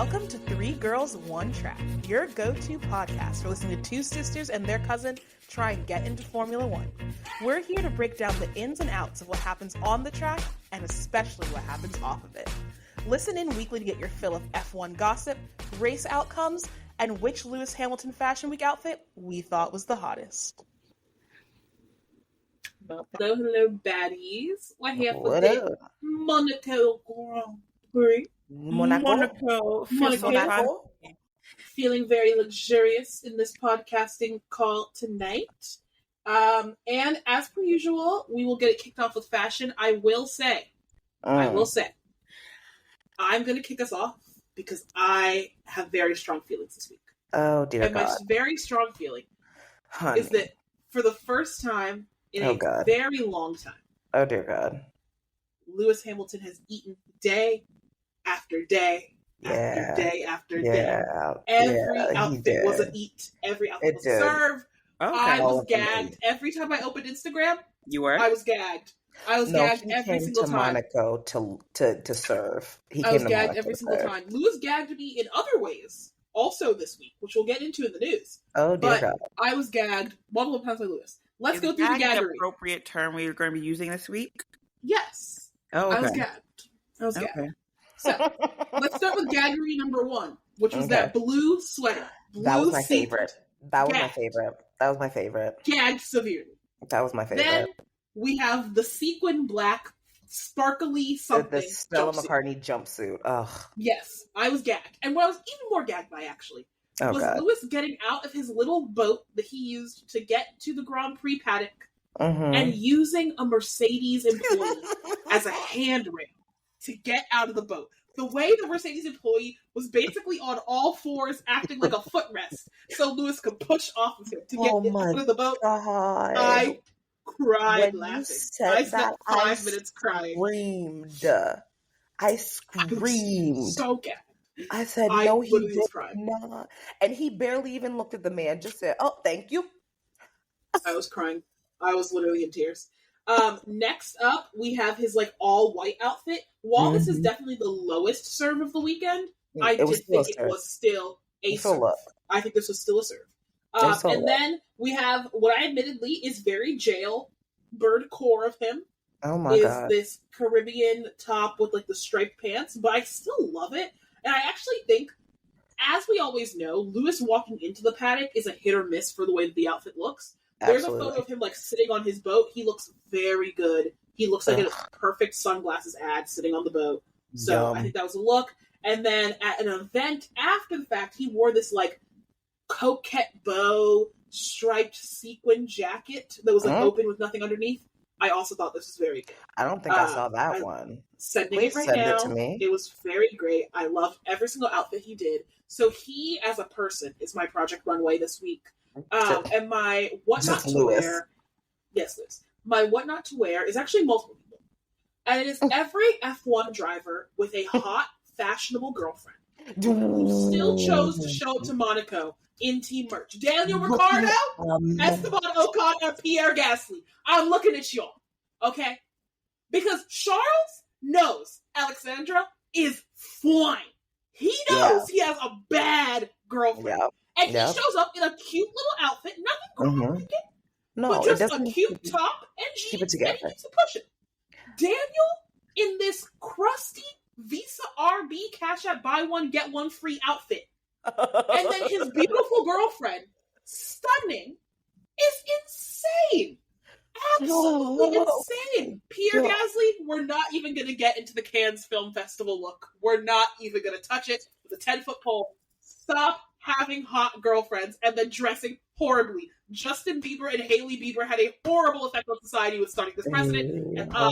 Welcome to Three Girls, One Track, your go-to podcast for listening to two sisters and their cousin try and get into Formula One. We're here to break down the ins and outs of what happens on the track and especially what happens off of it. Listen in weekly to get your fill of F1 gossip, race outcomes, and which Lewis Hamilton Fashion Week outfit we thought was the hottest. Hello, baddies. We're here for the Monaco Grand Prix. Monaco. Feeling very luxurious in this podcasting call tonight. And as per usual, we will get it kicked off with fashion. I will say, I'm going to kick us off because I have very strong feelings this week. Oh, dear and God. my very strong feeling is that for the first time in a very long time, oh, dear God, Lewis Hamilton has eaten day after day after day after day. Every outfit was an eat. Every outfit was a serve. Okay. I was gagged every time I opened Instagram. You were? I was gagged. I was gagged every single time. Monaco to serve. I was gagged every single time. Lewis gagged me in other ways also this week, which we'll get into in the news. Oh, dear God. I was gagged multiple times by Lewis. Let's go through the gaggery. The appropriate term we are going to be using this week? Yes. Oh, okay. I was gagged. Okay. So, let's start with gaggery number one, which was that blue sweater. That was my favorite. That was my favorite. Gagged severely. That was my favorite. Then we have the sequin black, sparkly something. The Stella McCartney jumpsuit. Ugh. Yes, I was gagged. And what I was even more gagged by, actually, was Lewis getting out of his little boat that he used to get to the Grand Prix paddock and using a Mercedes employee as a handrail to get out of the boat. The way the Mercedes employee was basically on all fours, acting like a footrest, so Lewis could push off of him to get out of the boat. God. I cried laughing. I spent 5 minutes crying. I screamed. So gagged. I said, no, he did not. And he barely even looked at the man, just said, oh, thank you. I was crying. I was literally in tears. Next up, we have his all white outfit. While this is definitely the lowest serve of the weekend, I did think it was still a serve. I think this was still a serve. And then we have what I admittedly is very jailbird core of him. Oh my God. This Caribbean top with the striped pants, but I still love it. And I actually think, as we always know, Lewis walking into the paddock is a hit or miss for the way that the outfit looks. There's a photo of him sitting on his boat. He looks very good. He looks like a perfect sunglasses ad sitting on the boat. So I think that was a look. And then at an event after the fact, he wore this coquette bow striped sequin jacket that was open with nothing underneath. I also thought this was very good. I don't think I saw that one. Sending it right now. It to me. It was very great. I loved every single outfit he did. So he, as a person, is my Project Runway this week. And my what not to wear. Yes, Liz. My what not to wear is actually multiple people. And it is every F1 driver with a hot, fashionable girlfriend who still chose to show up to Monaco in team merch. Daniel Ricciardo, Esteban Ocon, and Pierre Gasly. I'm looking at y'all, okay? Because Charles knows Alexandra is fine. He knows he has a bad girlfriend. And he shows up in a cute little outfit, nothing groundbreaking, but just a cute top and jeans, and he keeps it pushing. Daniel, in this crusty Visa RB Cash App buy one, get one free outfit, and then his beautiful girlfriend, stunning, is insane. Absolutely insane. Pierre Gasly, we're not even going to get into the Cannes Film Festival look. We're not even going to touch it with a 10-foot pole. Stop having hot girlfriends and then dressing horribly. Justin Bieber and Hailey Bieber had a horrible effect on society with starting this precedent, and I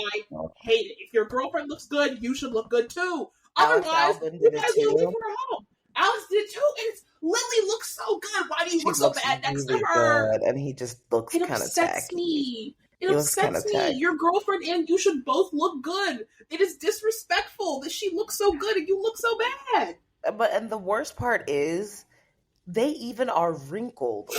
hate it. If your girlfriend looks good, you should look good too. Otherwise, you might as well leave her home. Alex did it too, and Lily looks so good. Why do you look so bad next to her? Good, and he just looks kind of tacky. It upsets me. It upsets me. Your girlfriend and you should both look good. It is disrespectful that she looks so good and you look so bad. And the worst part is, they even are wrinkled.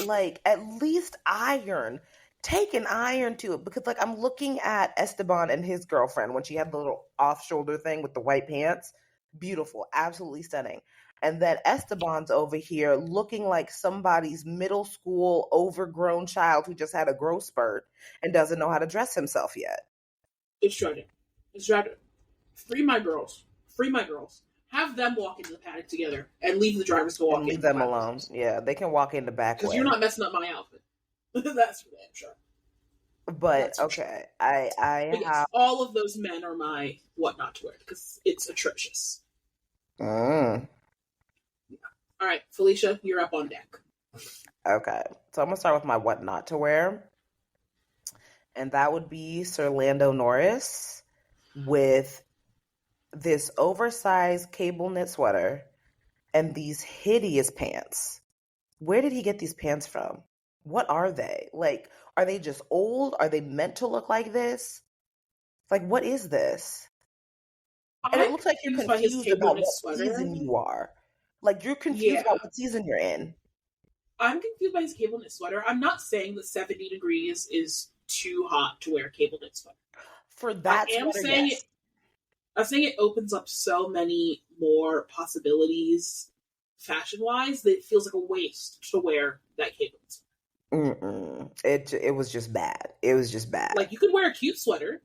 At least iron. Take an iron to it. Because, I'm looking at Esteban and his girlfriend when she had the little off-shoulder thing with the white pants. Beautiful. Absolutely stunning. And then Esteban's over here looking like somebody's middle school overgrown child who just had a growth spurt and doesn't know how to dress himself yet. It's tragic. It's tragic. Free my girls. Free my girls. Have them walk into the paddock together and leave the drivers to walk in. Leave them alone. Yeah, they can walk in the back way. Because you're not messing up my outfit. That's for damn sure. But okay, I have all of those men are my what not to wear because it's atrocious. Yeah. All right, Felicia, you're up on deck. Okay, so I'm gonna start with my what not to wear, and that would be Sir Lando Norris with this oversized cable knit sweater and these hideous pants. Where did he get these pants from? What are they? Like, are they just old? Are they meant to look like this? Like, what is this? And it looks like you're confused about what season you are. Like, you're confused about what season you're in. I'm confused by his cable knit sweater. I'm not saying that 70 degrees is too hot to wear a cable knit sweater. For that I'm saying it opens up so many more possibilities fashion-wise that it feels like a waste to wear that cable knit sweater. It was just bad. It was just bad. Like, you could wear a cute sweater.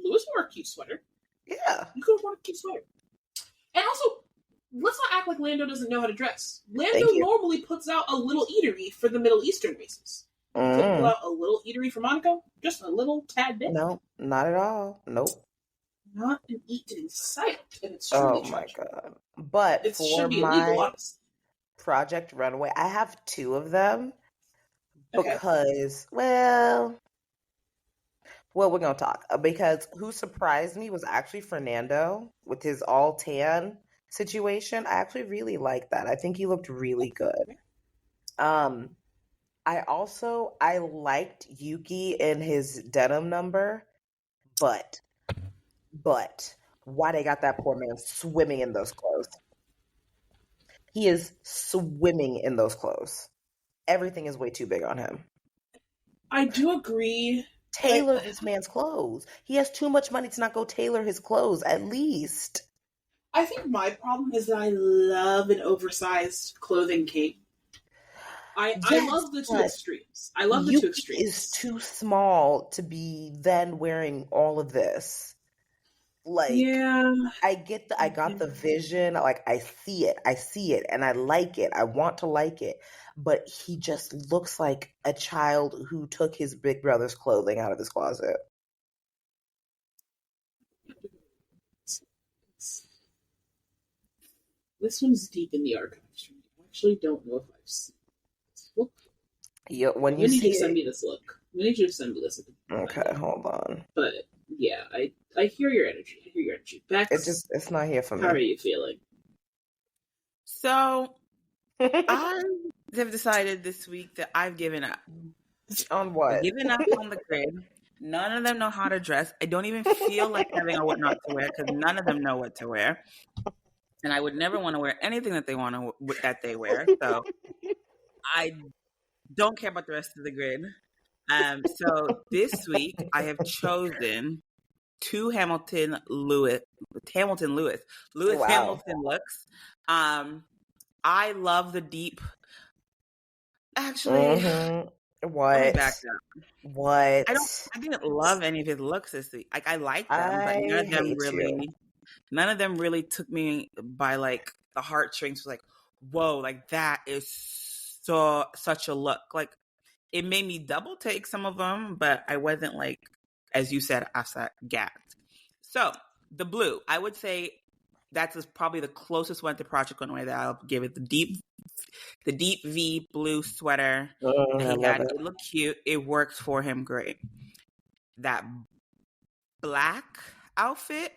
Lewis wore a cute sweater. Yeah. You could wear a cute sweater. And also, let's not act like Lando doesn't know how to dress. Lando normally puts out a little eatery for the Middle Eastern races. Could put out a little eatery for Monaco? Just a little tad bit? No, not at all. Nope. Not an eat in sight. And it's truly tragic. My God. But it for my Project Runway, I have 2 of them. Because, well, we're going to talk. Because who surprised me was actually Fernando with his all tan situation. I actually really liked that. I think he looked really good. I liked Yuki in his denim number, but why they got that poor man swimming in those clothes? He is swimming in those clothes. Everything is way too big on him. I do agree. Tailor this man's clothes. He has too much money to not go tailor his clothes, at least. I think my problem is that I love an oversized clothing cape. I love the 2 extremes. I love the 2 extremes. Is too small to be then wearing all of this. Like, yeah, I got the vision. Like, I see it, and I like it. I want to like it, but he just looks like a child who took his big brother's clothing out of his closet. This one's deep in the archives. I actually don't know if I've seen this look. Yeah, when you need to send me this look. We need you to send me this. Okay, hold on. But yeah, I hear your energy. Beks, it's not here for me. How are you feeling? So I have decided this week that I've given up. On what? I've given up on the grid. None of them know how to dress. I don't even feel like having a what not to wear because none of them know what to wear. And I would never want to wear anything that they wear. So I don't care about the rest of the grid. So this week I have chosen 2 Hamilton Lewis Wow. Hamilton looks. I love the deep. Actually, what? Back down. What? I didn't love any of his looks this week. Like, I liked them, but none of them really took me by like the heartstrings. Was like, whoa, like that is such a look. Like, it made me double take some of them, but I wasn't like, as you said, gagged. So the blue, I would say that's probably the closest one to Project Runway that I'll give it. The deep V blue sweater that he got. It looked cute. It worked for him great. That black outfit.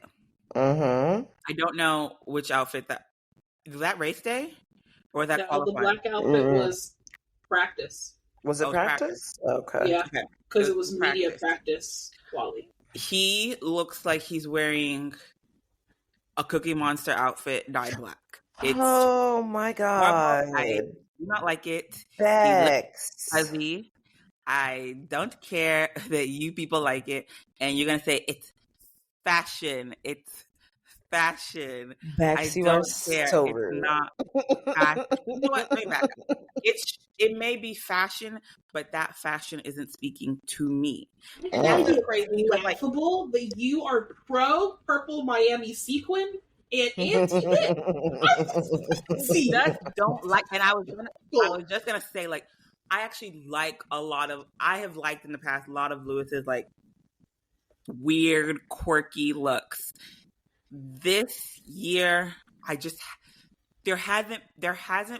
I don't know which outfit was that race day or that qualifying? The black outfit was practice. Was it practice? Okay. Yeah, because it was media practice quality. He looks like he's wearing a Cookie Monster outfit dyed black. Oh my God. I do not like it. Beks. Fuzzy. I don't care that you people like it. And you're going to say it's fashion. It's fashion. Beks, you are so rude. It's not fashion. You know what? Let me back up. It may be fashion, but that fashion isn't speaking to me. That's crazy. Laughable that you are pro purple Miami sequin and anti-knit. Don't like. And I was just gonna say, like, I actually like I have liked in the past a lot of Lewis's like weird, quirky looks. This year, there hasn't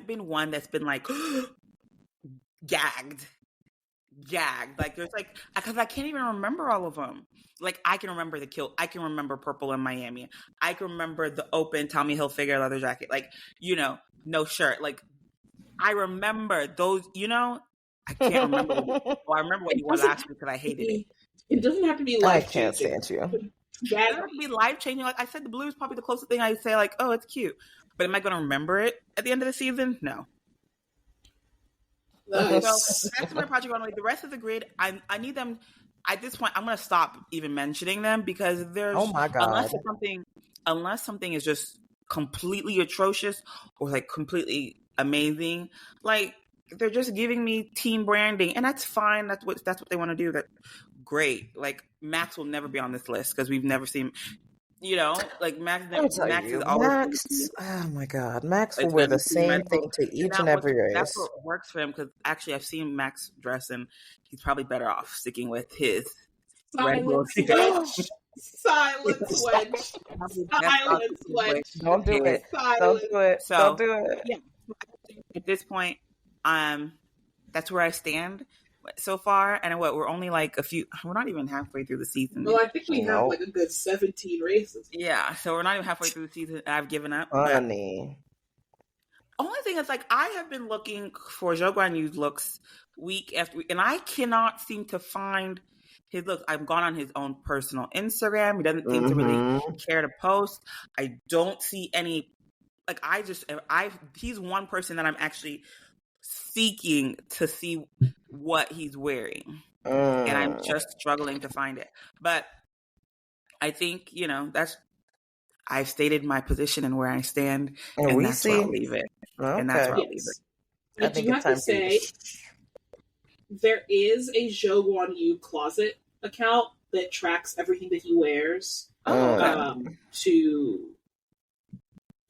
been one that's been like gagged. Like there's like, because I can't even remember all of them. Like I can remember the kilt. I can remember purple in Miami. I can remember the open Tommy Hilfiger leather jacket. Like, no shirt. Like I remember those, I can't remember. I remember what you wore last week because I hated it. It doesn't have to be life changing. I can't stand you. It doesn't have to be life changing. Like I said, the blue is probably the closest thing I say. Like, oh, it's cute. But am I going to remember it at the end of the season? No. Nice. So that's my project runway. The rest of the grid, I need them. At this point, I'm going to stop even mentioning them because there's, oh my God, unless something is just completely atrocious or like completely amazing, like they're just giving me team branding, and that's fine. That's what they want to do. That great. Like Max will never be on this list because we've never seen. Like Max is always. Oh my God, Max will wear the same thing to each and every race. That's what works for him because actually I've seen Max dress and he's probably better off sticking with his Silence wedge. Silence wedge. Don't do it. Don't do it. So, don't do it. Yeah. At this point, that's where I stand so far, and we're only like we're not even halfway through the season. Well, I think we have like a good 17 races. Yeah, so we're not even halfway through the season, and I've given up. Funny. Only thing is, like, I have been looking for Zhou Guanyu's looks week after week, and I cannot seem to find his looks. I've gone on his own personal Instagram. He doesn't seem to really care to post. I don't see any, like, he's one person that I'm actually seeking to see what he's wearing, and I'm just struggling to find it. But I think I've stated my position and where I stand, and that's where I'll leave it. Okay. And that's where I'll leave it. I do have to say, there is a Zhou Guanyu closet account that tracks everything that he wears to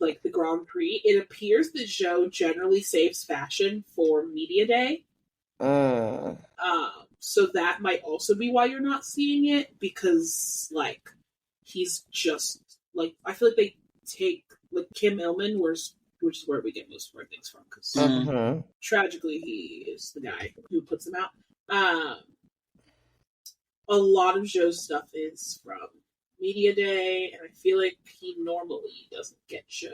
like the Grand Prix. It appears that Zhou generally saves fashion for Media Day. So that might also be why you're not seeing it, because like he's just like, I feel like they take like Kim Illman, which is where we get most of our things from, because tragically he is the guy who puts them out. A lot of Zhou's stuff is from Media Day, and I feel like he normally doesn't get Zhou,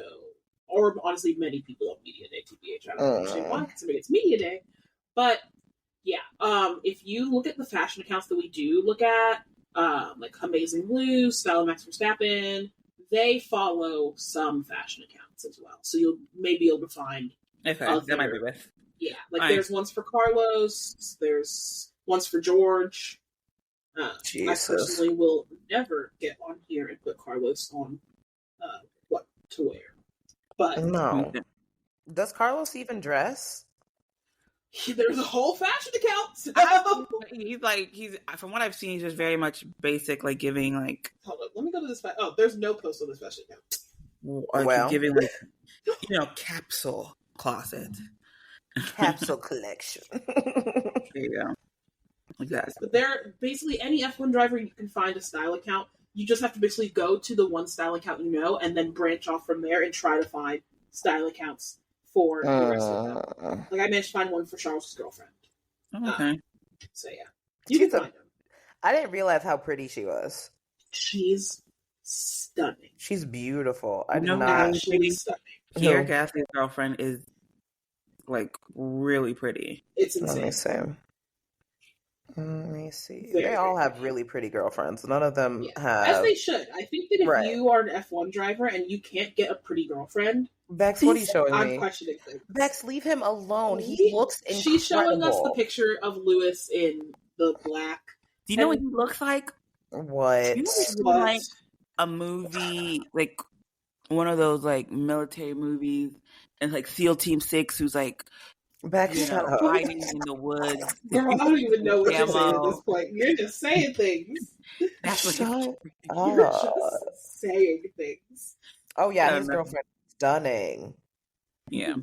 or honestly many people on Media Day, TBH. I don't understand why, considering it's Media Day. But yeah, if you look at the fashion accounts that we do look at, like Amazing Blue, Style Max Verstappen, they follow some fashion accounts as well. So you'll maybe able to find that might be with. Yeah, like there's ones for Carlos, there's ones for George. I personally will never get on here and put Carlos on what to wear. But no. Does Carlos even dress? There's a whole fashion account. So. He's from what I've seen, he's just very much basic, like giving like. Hold on, let me go to this. Oh, there's no post on this fashion account. Well, giving like capsule closet, capsule collection. There you go. Exactly. But there, basically any F1 driver you can find a style account. You just have to basically go to the one style account and then branch off from there and try to find style accounts for the rest of them. Like I managed to find one for Charles' girlfriend. Okay. So yeah, you can find them. I didn't realize how pretty she was. She's stunning. She's beautiful. She's stunning. Pierre Gasly's girlfriend is like really pretty. It's insane. Let me see. They all have really pretty girlfriends. None of them have. As they should. I think that if you are an F1 driver and you can't get a pretty girlfriend, Bex, what are you showing me? I'm questioning things. Bex, leave him alone. He looks incredible. She's showing us the picture of Lewis in the black. Do you know what he looks like? What? Do you know what he looks like? A movie, like one of those like military movies, and like SEAL Team 6, who's like Beks, hiding in the woods. Girl, I don't even know what you're saying at this point. You're just saying things. That's what you're just saying things. Oh yeah, his girlfriend is stunning. Yeah.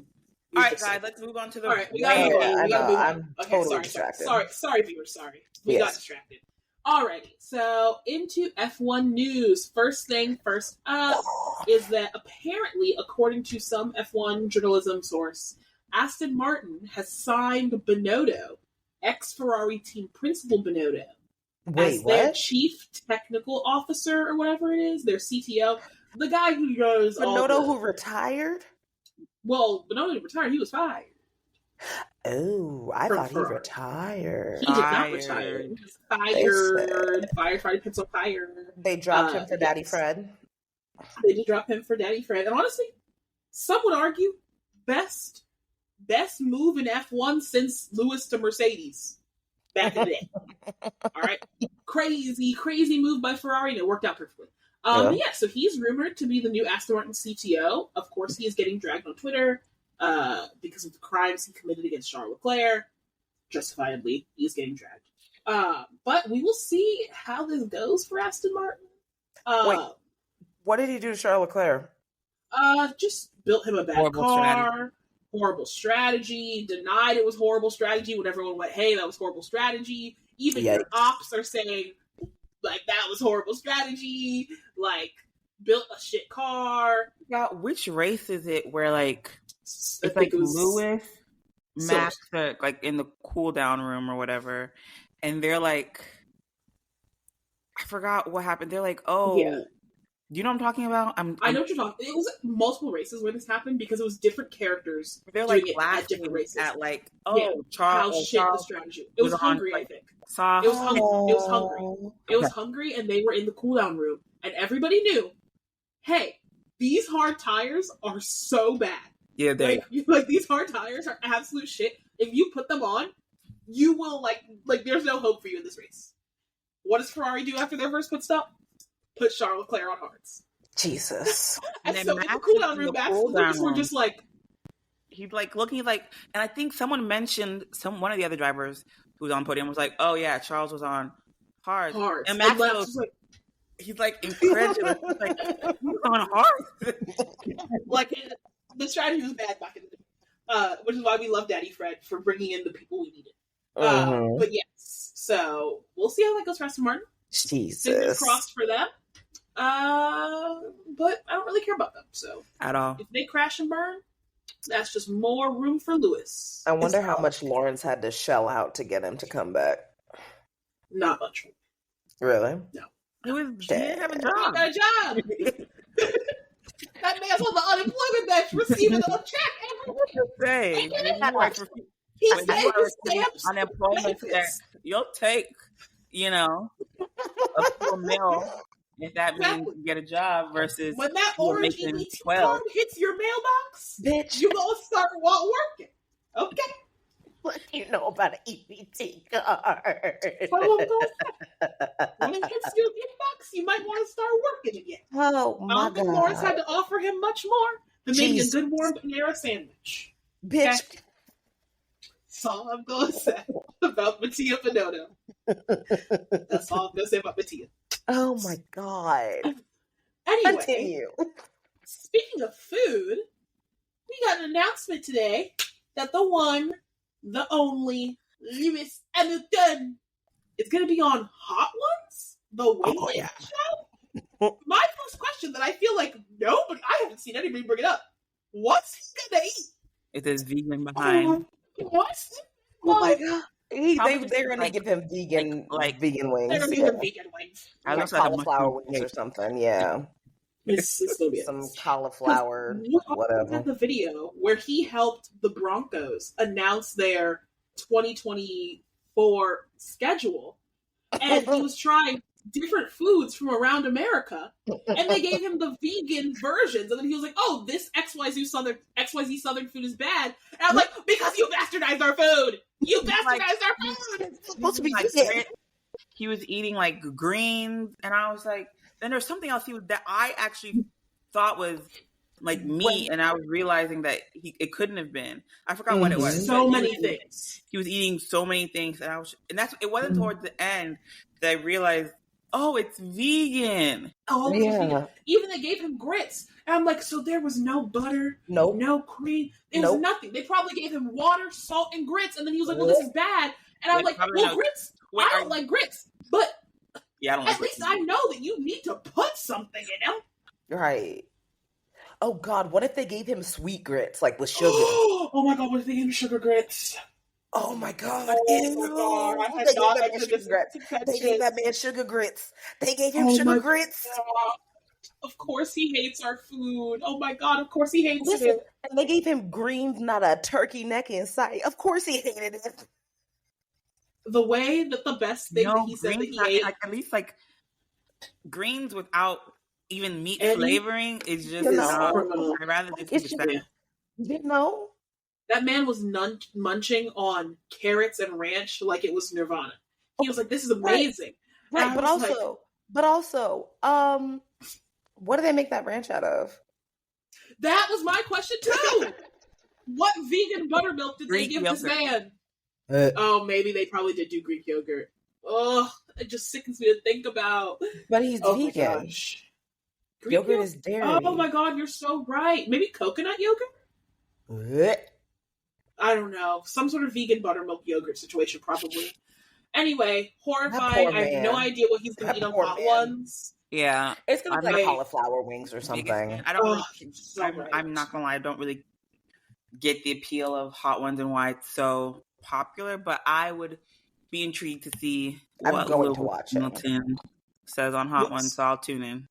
All right, guys, let's move on to the. All right, we gotta move on. I'm totally distracted. Sorry, viewers. Sorry, we got distracted. Alrighty, so into F1 news. First thing first up is that apparently, according to some F1 journalism source, Aston Martin has signed Binotto, ex-Ferrari team principal Binotto, as their chief technical officer or whatever it is, their CTO, the guy who goes. Binotto who retired. Well, Binotto didn't retire; he was fired. Oh, I thought he retired. He did not retire. He was fired. Fired, pencil fired. They dropped him for Daddy Fred. They did drop him for Daddy Fred. And honestly, some would argue best move in F1 since Lewis to Mercedes back in the day. All right. Crazy move by Ferrari, and it worked out perfectly. Yeah, so he's rumored to be the new Aston Martin CTO. Of course, he is getting dragged on Twitter. Because of the crimes he committed against Charles Leclerc. Justifiably, he is getting dragged. But we will see how this goes for Aston Martin. Wait, what did he do to Charles Leclerc? Just built him a bad car. Horrible strategy. Denied it was horrible strategy when everyone went, hey, that was horrible strategy. Even your ops are saying, like, that was horrible strategy. Like, built a shit car. Yeah, which race is it where, like... It's like Lewis, Max, like in the cool down room or whatever, and they're like, I forgot what happened. They're like, oh, yeah. You know what I'm talking about? I know what you're talking. It was multiple races where this happened because it was different characters. They're like at different races. At like, Charles, how shit the strategy. It was hungry, I think. It was hungry. It was hungry, and they were in the cool down room, and everybody knew, hey, these hard tires are so bad. Yeah, like these hard tires are absolute shit. If you put them on, you will like there's no hope for you in this race. What does Ferrari do after their first pit stop? Put Charles Leclerc on hards. Jesus. And so in the cool down room, Max were just like he's like looking like, and I think someone mentioned one of the other drivers who was on podium was like, oh yeah, Charles was on hards. And Max was like. He's like incredulous. He's like, he's on hards. Like. The strategy was bad back in the day, which is why we love Daddy Fred for bringing in the people we needed. But yes, so we'll see how that goes for Aston Martin. Jesus. Fingers crossed for them. But I don't really care about them. So at all. If they crash and burn, that's just more room for Lewis. I wonder how much Lawrence had to shell out to get him to come back. Not much. Really? No. He didn't have a job. He got a job. That man's on the unemployment bench receiving a check every week. He's getting his stamps. Unemployment checks. You'll take, a full meal if that means you get a job versus when that orange EBT card hits your mailbox, bitch, you gonna start working. Okay. What do you know about an EBT card? When it hits your inbox, you might want to start working again. Oh my God! Lawrence had to offer him much more than maybe a good warm Panera sandwich. Bitch. Okay? That's all I'm gonna say about Mattia Binotto. That's all I'm gonna say about Mattia. Oh my God! Anyway, continue. Speaking of food, we got an announcement today that the one, the only Lewis Hamilton is going to be on Hot Ones, the Weight show. My first question that I feel like nobody, I haven't seen anybody bring it up. What's he going to eat? If there's vegan behind. What's? Oh my God. They're going to give him vegan wings. They're going to give him vegan wings. Like cauliflower wings or something, yeah. It's gonna be some cauliflower, whatever. At the video where he helped the Broncos announce their 2024 schedule, and he was trying different foods from around America, and they gave him the vegan versions, and then he was like, "Oh, this XYZ Southern food is bad," and I'm like, "Because you bastardized our food! You bastardized our food! It's supposed to be vegan." He was eating like greens, and I was like. Then there's something else that I actually thought was like meat, and I was realizing that it couldn't have been. I forgot what it was. So many things. He was eating so many things, and it wasn't towards the end that I realized, oh, it's vegan. Oh, yeah. Even they gave him grits. And I'm like, so there was no butter, no cream. There was nothing. They probably gave him water, salt, and grits. And then he was like, well, this is bad. And I'm like, well, grits? I don't like grits. But at least I know that you need to put something in them. Right. Oh, God, what if they gave him sweet grits, like with sugar? Oh, my God, what if they gave him sugar grits? Oh, my God. Oh, my God. They gave that man sugar grits. They gave him sugar grits. God. Of course he hates our food. Oh, my God, of course he hates it. And they gave him greens, not a turkey neck in sight. Of course he hated it. The way that the best thing that he said that he ate... At least, like, greens without... even meat flavoring is just I'd rather just that. That man was munching on carrots and ranch like it was Nirvana. He was like, "This is amazing." Right, but also, what do they make that ranch out of? That was my question too. What vegan buttermilk did they give this man? Oh, maybe they probably did do Greek yogurt. Oh, it just sickens me to think about. But he's vegan. Greek yogurt is dairy. Oh my God, you're so right. Maybe coconut yogurt? What? I don't know. Some sort of vegan buttermilk yogurt situation, probably. Anyway, horrifying. I have no idea what he's going to eat on Hot Ones. Yeah. It's going to be like cauliflower wings or something. I don't I'm not going to lie. I don't really get the appeal of Hot Ones and why it's so popular, but I would be intrigued to see what Hamilton says on Hot Ones, so I'll tune in.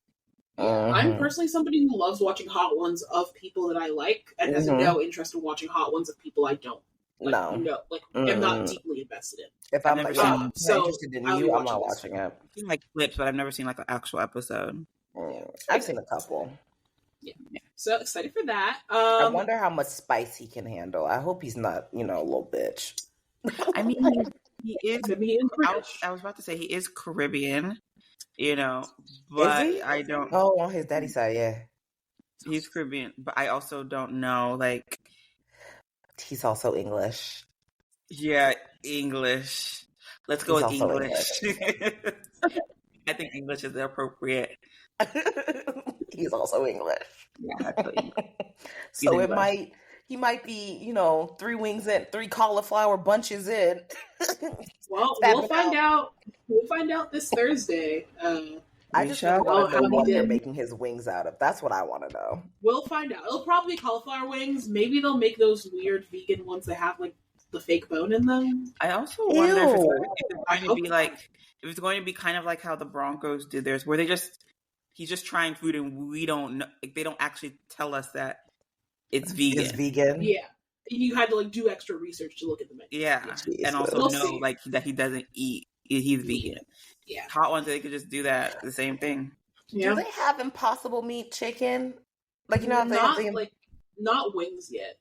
I'm personally somebody who loves watching Hot Ones of people that I like and has no interest in watching Hot Ones of people I don't. I'm not deeply invested in. If I'm interested in you, I'm not watching it. I've seen like clips, but I've never seen like an actual episode. I've seen a couple. Yeah. So excited for that. I wonder how much spice he can handle. I hope he's not, a little bitch. I mean, he is. I was about to say he is Caribbean. But I don't. Oh, on his daddy's side, yeah. He's Caribbean, but I also don't know, like. He's also English. Yeah, English. Let's go with English. I think English is appropriate. He's also English. Yeah, absolutely. So he might be, 3 wings in, 3 cauliflower bunches in. Well, we'll find out. We'll find out this Thursday. I just want to know what they're making his wings out of. That's what I want to know. We'll find out. It'll probably be cauliflower wings. Maybe they'll make those weird vegan ones that have like the fake bone in them. I also wonder if it's going to be kind of like how the Broncos did theirs, where he's just trying food and we don't know. Like, they don't actually tell us that it's vegan. It's vegan. Yeah. You had to do extra research to look at the menu. Yeah. And also know that he doesn't eat. He's vegan. Yeah. Hot Ones, they could just do that. The same thing. Yeah. Do they have Impossible Meat chicken? Not wings yet,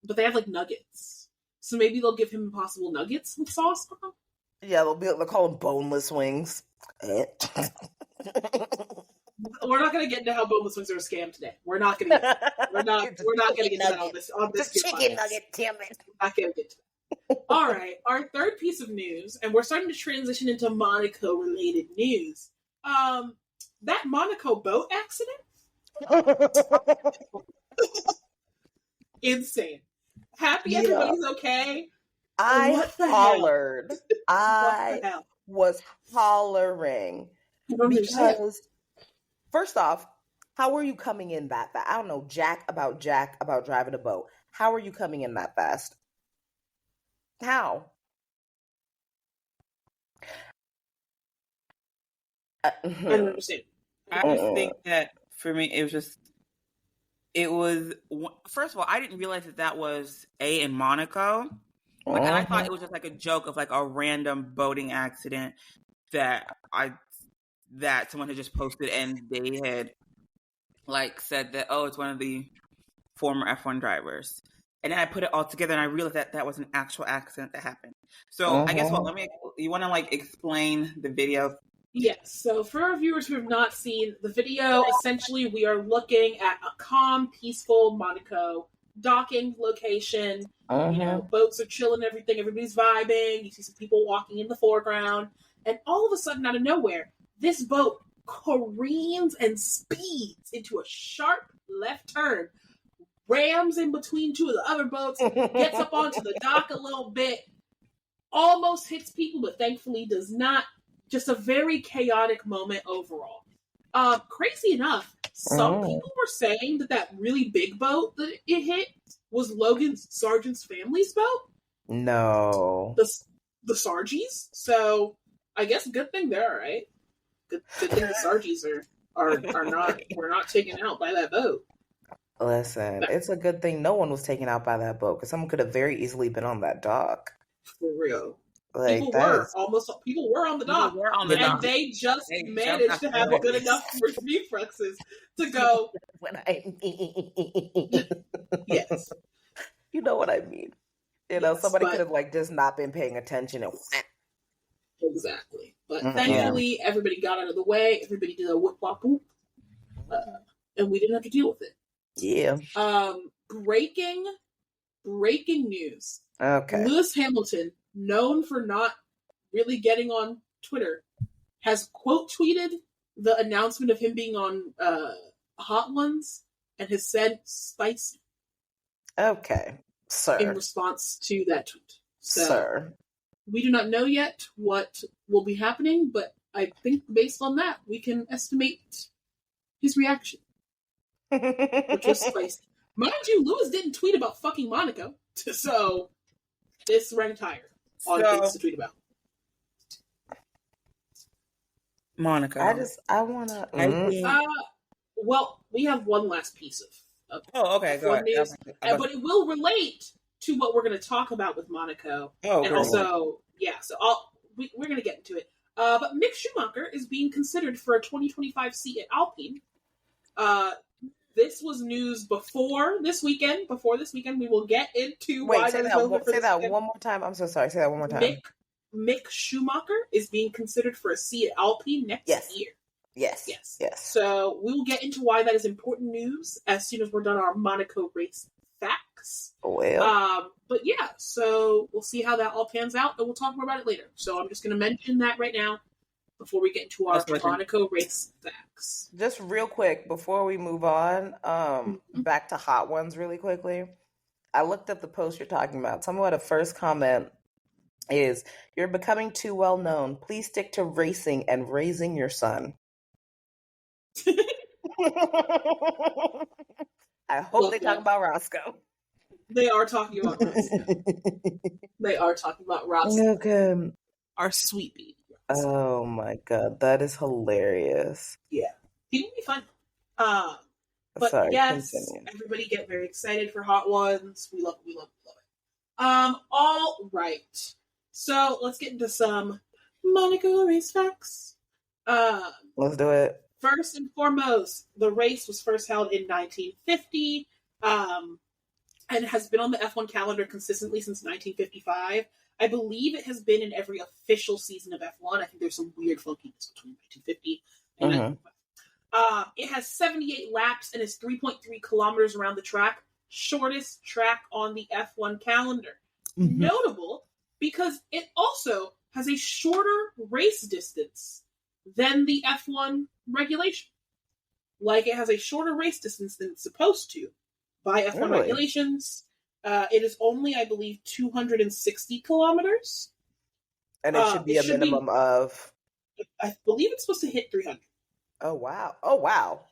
but they have nuggets. So maybe they'll give him Impossible Nuggets with sauce. Yeah, they'll call them boneless wings. We're not going to get into how boneless wings are a scam today. We're not going to. We're not going to get to that on this. The chicken nugget, damn it! We're not going to get to that. All right, our third piece of news, and we're starting to transition into Monaco-related news. That Monaco boat accident? Insane. Happy everybody's okay? I hollered. I was hollering. Because, first off, how are you coming in that fast? I don't know jack about driving a boat. How are you coming in that fast? How? I don't understand. I just think that for me, it was, first of all, I didn't realize that was in Monaco. And I thought it was just like a joke of like a random boating accident that someone had just posted and they had said that, oh, it's one of the former F1 drivers. And then I put it all together and I realized that was an actual accident that happened. So I guess you want to explain the video Yes, so for our viewers who have not seen the video, essentially we are looking at a calm, peaceful Monaco docking location. You know, boats are chilling, everything, everybody's vibing. You see some people walking in the foreground, and all of a sudden, out of nowhere, this boat careens and speeds into a sharp left turn, rams in between two of the other boats, gets up onto the dock a little bit, almost hits people, but thankfully does not. Just a very chaotic moment overall. Crazy enough, some people were saying that really big boat that it hit was Logan's Sargent's family's boat. No. The Sargies. So I guess good thing they're all right. Good thing the Sargies are not, we're not taken out by that boat. Listen, it's a good thing no one was taken out by that boat, because someone could have very easily been on that dock. For real. Like, people were on the dock, and they just managed to have good enough reflexes to go. When I mean, yes, you know what I mean. You know, somebody could have like just not been paying attention and exactly. But thankfully, everybody got out of the way. Everybody did a whoop wop whoop, and we didn't have to deal with it. Yeah. Breaking news. Okay. Lewis Hamilton, known for not really getting on Twitter, has quote tweeted the announcement of him being on Hot Ones and has said spicy. Okay, sir. In response to that tweet. So, sir. We do not know yet what will be happening, but I think based on that, we can estimate his reaction. Which was spicy. Mind you, Lewis didn't tweet about fucking Monaco, so this ranked higher. On things to tweet about. Monaco. I want to. Well, we have one last piece of okay, go ahead. News, but it will relate to what we're going to talk about with Monaco. And also, we're going to get into it. But Mick Schumacher is being considered for a 2025 seat at Alpine. This was news before this weekend. We will get into why say that one more time. I'm so sorry. Say that one more time. Mick Schumacher is being considered for a seat at Alpine next year. Yes. So we will get into why that is important news as soon as we're done our Monaco race facts. Well. But yeah, so we'll see how that all pans out, and we'll talk more about it later. So I'm just going to mention that right now before we get into our Monaco race facts. Just real quick, before we move on, back to Hot Ones really quickly. I looked up the post you're talking about. Some of the first comment is, "You're becoming too well known. Please stick to racing and raising your son." I hope they talk about Roscoe. They are talking about Roscoe. Okay. Our sweet baby. Oh my god, that is hilarious. Yeah, he will be fun. But sorry, yes, continue. Everybody get very excited for Hot Ones. We love it. All right, so let's get into some Monaco race facts. Let's do it. First and foremost, the race was first held in 1950, and has been on the F1 calendar consistently since 1955. I believe it has been in every official season of F1. I think there's some weird funkiness between 1950 and 1955. It has 78 laps and is 3.3 kilometers around the track. Shortest track on the F1 calendar. Mm-hmm. Notable because it also has a shorter race distance than the F1 regulation. Like, it has a shorter race distance than it's supposed to by F1 regulations. It is only, I believe, 260 kilometers. And it should be a minimum of... I believe it's supposed to hit 300. Oh, wow.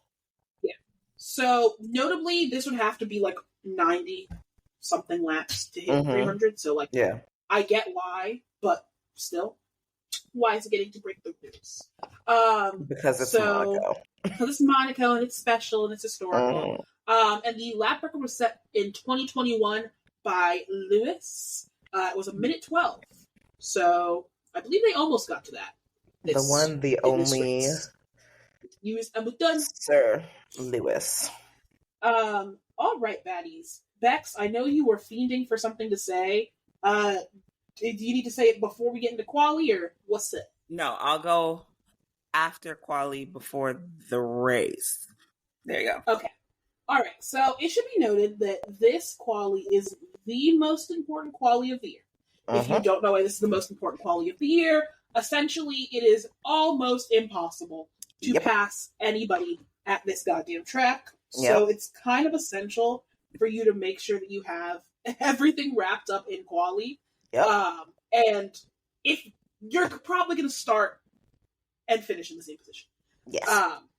Yeah. So, notably, this would have to be like 90-something laps to hit 300. So, like, yeah. I get why, but still, why is it getting to break the rules? Because it's Monaco. Because it's Monaco, and it's special, and it's historical. And the lap record was set in 2021 by Lewis. It was 1:12. So I believe they almost got to that. The only. Lewis Hamilton. Sir Lewis. All right, baddies. Beks, I know you were fiending for something to say. Do you need to say it before we get into quali, or what's it? No, I'll go after quali before the race. There you go. Okay. All right. So it should be noted that this quali is the most important quali of the year. If you don't know why this is the most important quali of the year, essentially it is almost impossible to pass anybody at this goddamn track. So it's kind of essential for you to make sure that you have everything wrapped up in quali. And if you're probably going to start and finish in the same position. Yes.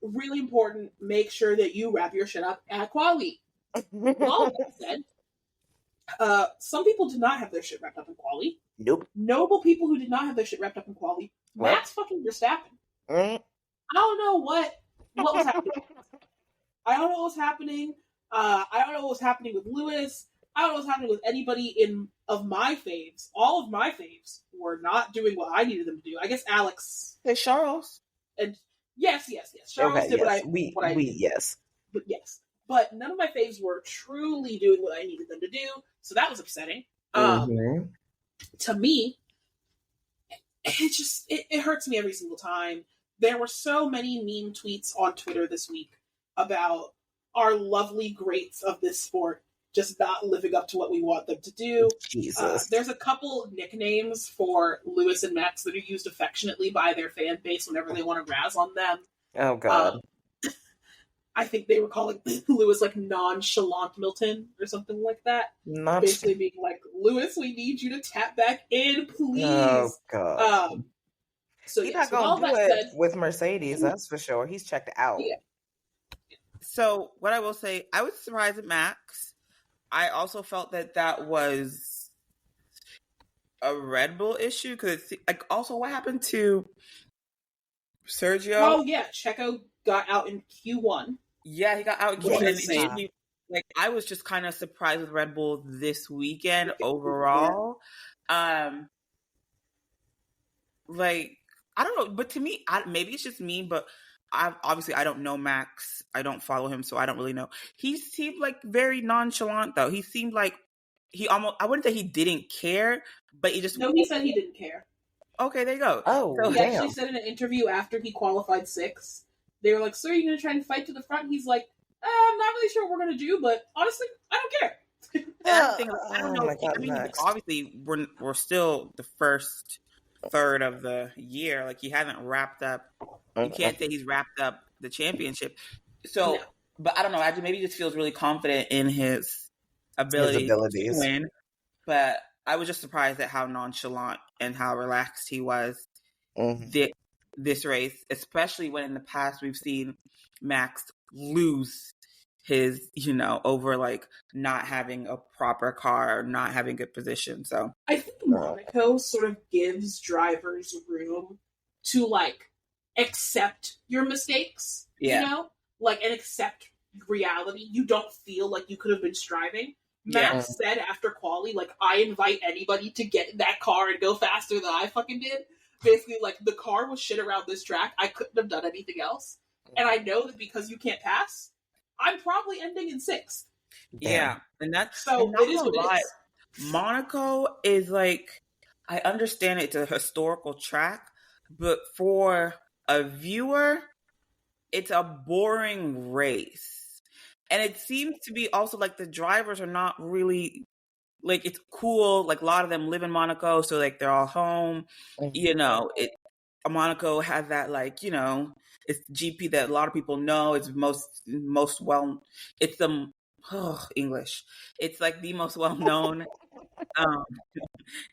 Really important, make sure that you wrap your shit up at quali. All that said, some people did not have their shit wrapped up in quali. Nope. Notable people who did not have their shit wrapped up in quali. Max fucking Verstappen. I don't know what was happening. I don't know what was happening. I don't know what was happening with Lewis. I don't know what was happening with anybody of my faves. All of my faves were not doing what I needed them to do. I guess Alex. Hey, Charles. And yes. Charles did what I did. Yes. But yes. But none of my faves were truly doing what I needed them to do. So that was upsetting. To me, it hurts me every single time. There were so many meme tweets on Twitter this week about our lovely greats of this sport just not living up to what we want them to do. Jesus. There's a couple nicknames for Lewis and Max that are used affectionately by their fan base whenever they want to razz on them. Oh, God. I think they were calling Lewis like nonchalant Milton or something like that. Basically being like, Lewis, we need you to tap back in, please. Oh, God. So he's not going to do it with Mercedes, that's for sure. He's checked out. Yeah. So what I will say, I was surprised at Max. I also felt that was a Red Bull issue because like also what happened to Sergio? Oh yeah, Checo got out in Q1. Yeah, he got out in Q1. Like I was just kind of surprised with Red Bull this weekend overall. Like I don't know, but to me, maybe it's just me, but I don't know Max. I don't follow him, so I don't really know. He seemed like very nonchalant, though. He seemed like he almost, I wouldn't say he didn't care, but he just... No, he said he didn't care. Okay, there you go. Oh, so he actually said in an interview after he qualified 6th, they were like, so are you going to try and fight to the front? He's like, I'm not really sure what we're going to do, but honestly, I don't care. I don't know. I mean, obviously, we're still the first third of the year. Like, he hasn't wrapped up. You can't say he's wrapped up the championship. So, but I don't know. Maybe he just feels really confident in his abilities to win. But I was just surprised at how nonchalant and how relaxed he was this race, especially when in the past we've seen Max lose his, over like not having a proper car or not having good position. So I think Monaco sort of gives drivers room to like accept your mistakes, and accept reality. You don't feel like you could have been striving. Max said after quali, like, I invite anybody to get in that car and go faster than I fucking did. Basically, like, the car was shit around this track. I couldn't have done anything else. And I know that because you can't pass, I'm probably ending in 6th. Yeah. And that's so it is what it is. Monaco is like, I understand it's a historical track, but for a viewer, it's a boring race. And it seems to be also like the drivers are not really like, it's cool. Like a lot of them live in Monaco. So like they're all home, Monaco has that like, it's GP that a lot of people know. It's most well, it's the, English. It's like the most well-known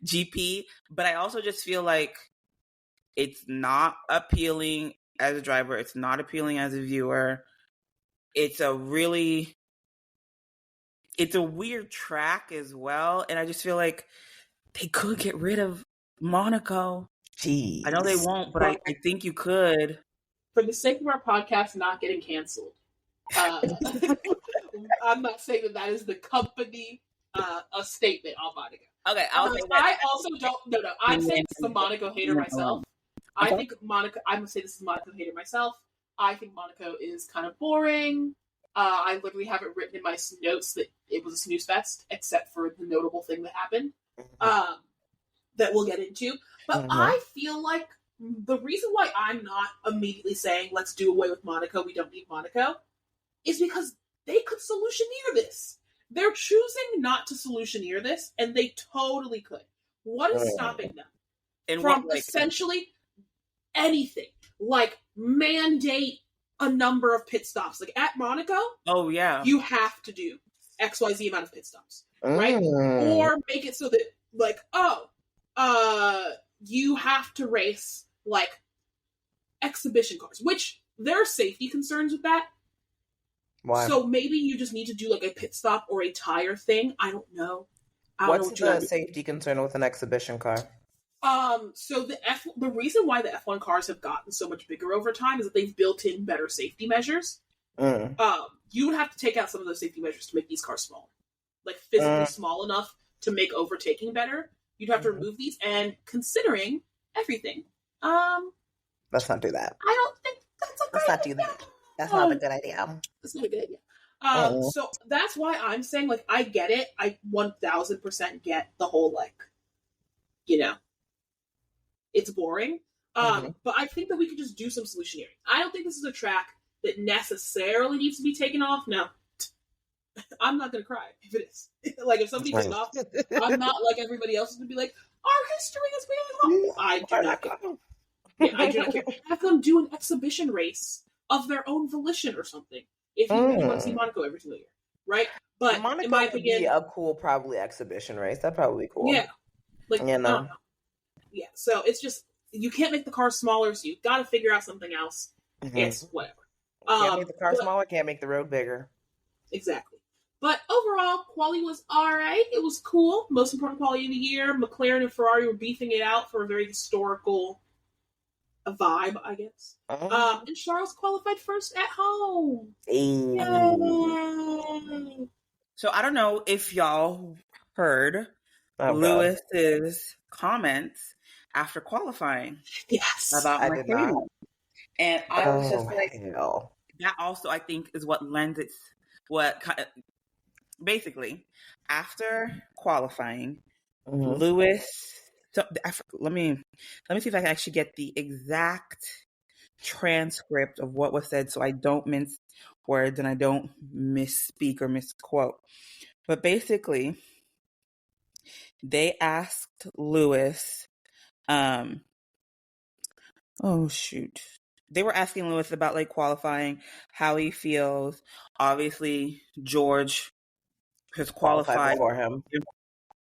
GP. But I also just feel like it's not appealing as a driver. It's not appealing as a viewer. It's a weird track as well. And I just feel like they could get rid of Monaco. Jeez. I know they won't, but I think you could. For the sake of our podcast not getting canceled, I'm not saying that is the company a statement on Monaco. Okay, I also don't. No. I'm saying this is a Monaco hater myself. I think Monaco. I'm gonna say this is a Monaco hater myself. I think Monaco is kind of boring. I literally have it written in my notes that it was a snooze fest, except for the notable thing that happened that we'll get into. But I feel like the reason why I'm not immediately saying let's do away with Monaco, we don't need Monaco, is because they could solutioneer this. They're choosing not to solutioneer this, and they totally could. What is stopping them from essentially anything? Like mandate a number of pit stops. Like at Monaco, oh yeah, you have to do XYZ amount of pit stops, right? Or make it so that like, you have to race like exhibition cars, which there are safety concerns with that. Why? So maybe you just need to do like a pit stop or a tire thing. I don't know. What's the safety concern with an exhibition car? So the reason why the F1 cars have gotten so much bigger over time is that they've built in better safety measures. You would have to take out some of those safety measures to make these cars smaller, like physically small enough to make overtaking better. You'd have to remove these, and considering everything, let's not do that. I don't think that's a good idea. Let's not do that. That's not a good idea. That's not a good idea. So that's why I'm saying, like, I get it. I 1000% get the whole, like, you know, it's boring. But I think that we could just do some solutioneering. I don't think this is a track that necessarily needs to be taken off. Now, I'm not going to cry if it is. Like, if somebody takes off, I'm not like everybody else is going to be like, our history is being lost. I do not care. Yeah, I do not care. Have them do an exhibition race of their own volition or something. If you really want to see Monaco every single year, right? But Monaco in my would opinion, be a cool probably exhibition race. That'd probably be cool. Yeah, like you know. Yeah. So it's just you can't make the car smaller, so you've got to figure out something else. It's whatever. Can't make the car smaller. Can't make the road bigger. Exactly. But overall, quali was all right. It was cool. Most important quali of the year. McLaren and Ferrari were beefing it out for a very historical vibe, I guess. And Charles qualified first at home. Yay! So I don't know if y'all heard Lewis's comments after qualifying. Yes, about I did not. And I was just like, that also I think is what lends it. Basically, after qualifying, Lewis. So let me see if I can actually get the exact transcript of what was said, so I don't mince words and I don't misspeak or misquote. But basically, they asked Lewis, they were asking Lewis about like qualifying, how he feels. Obviously, George has qualified for him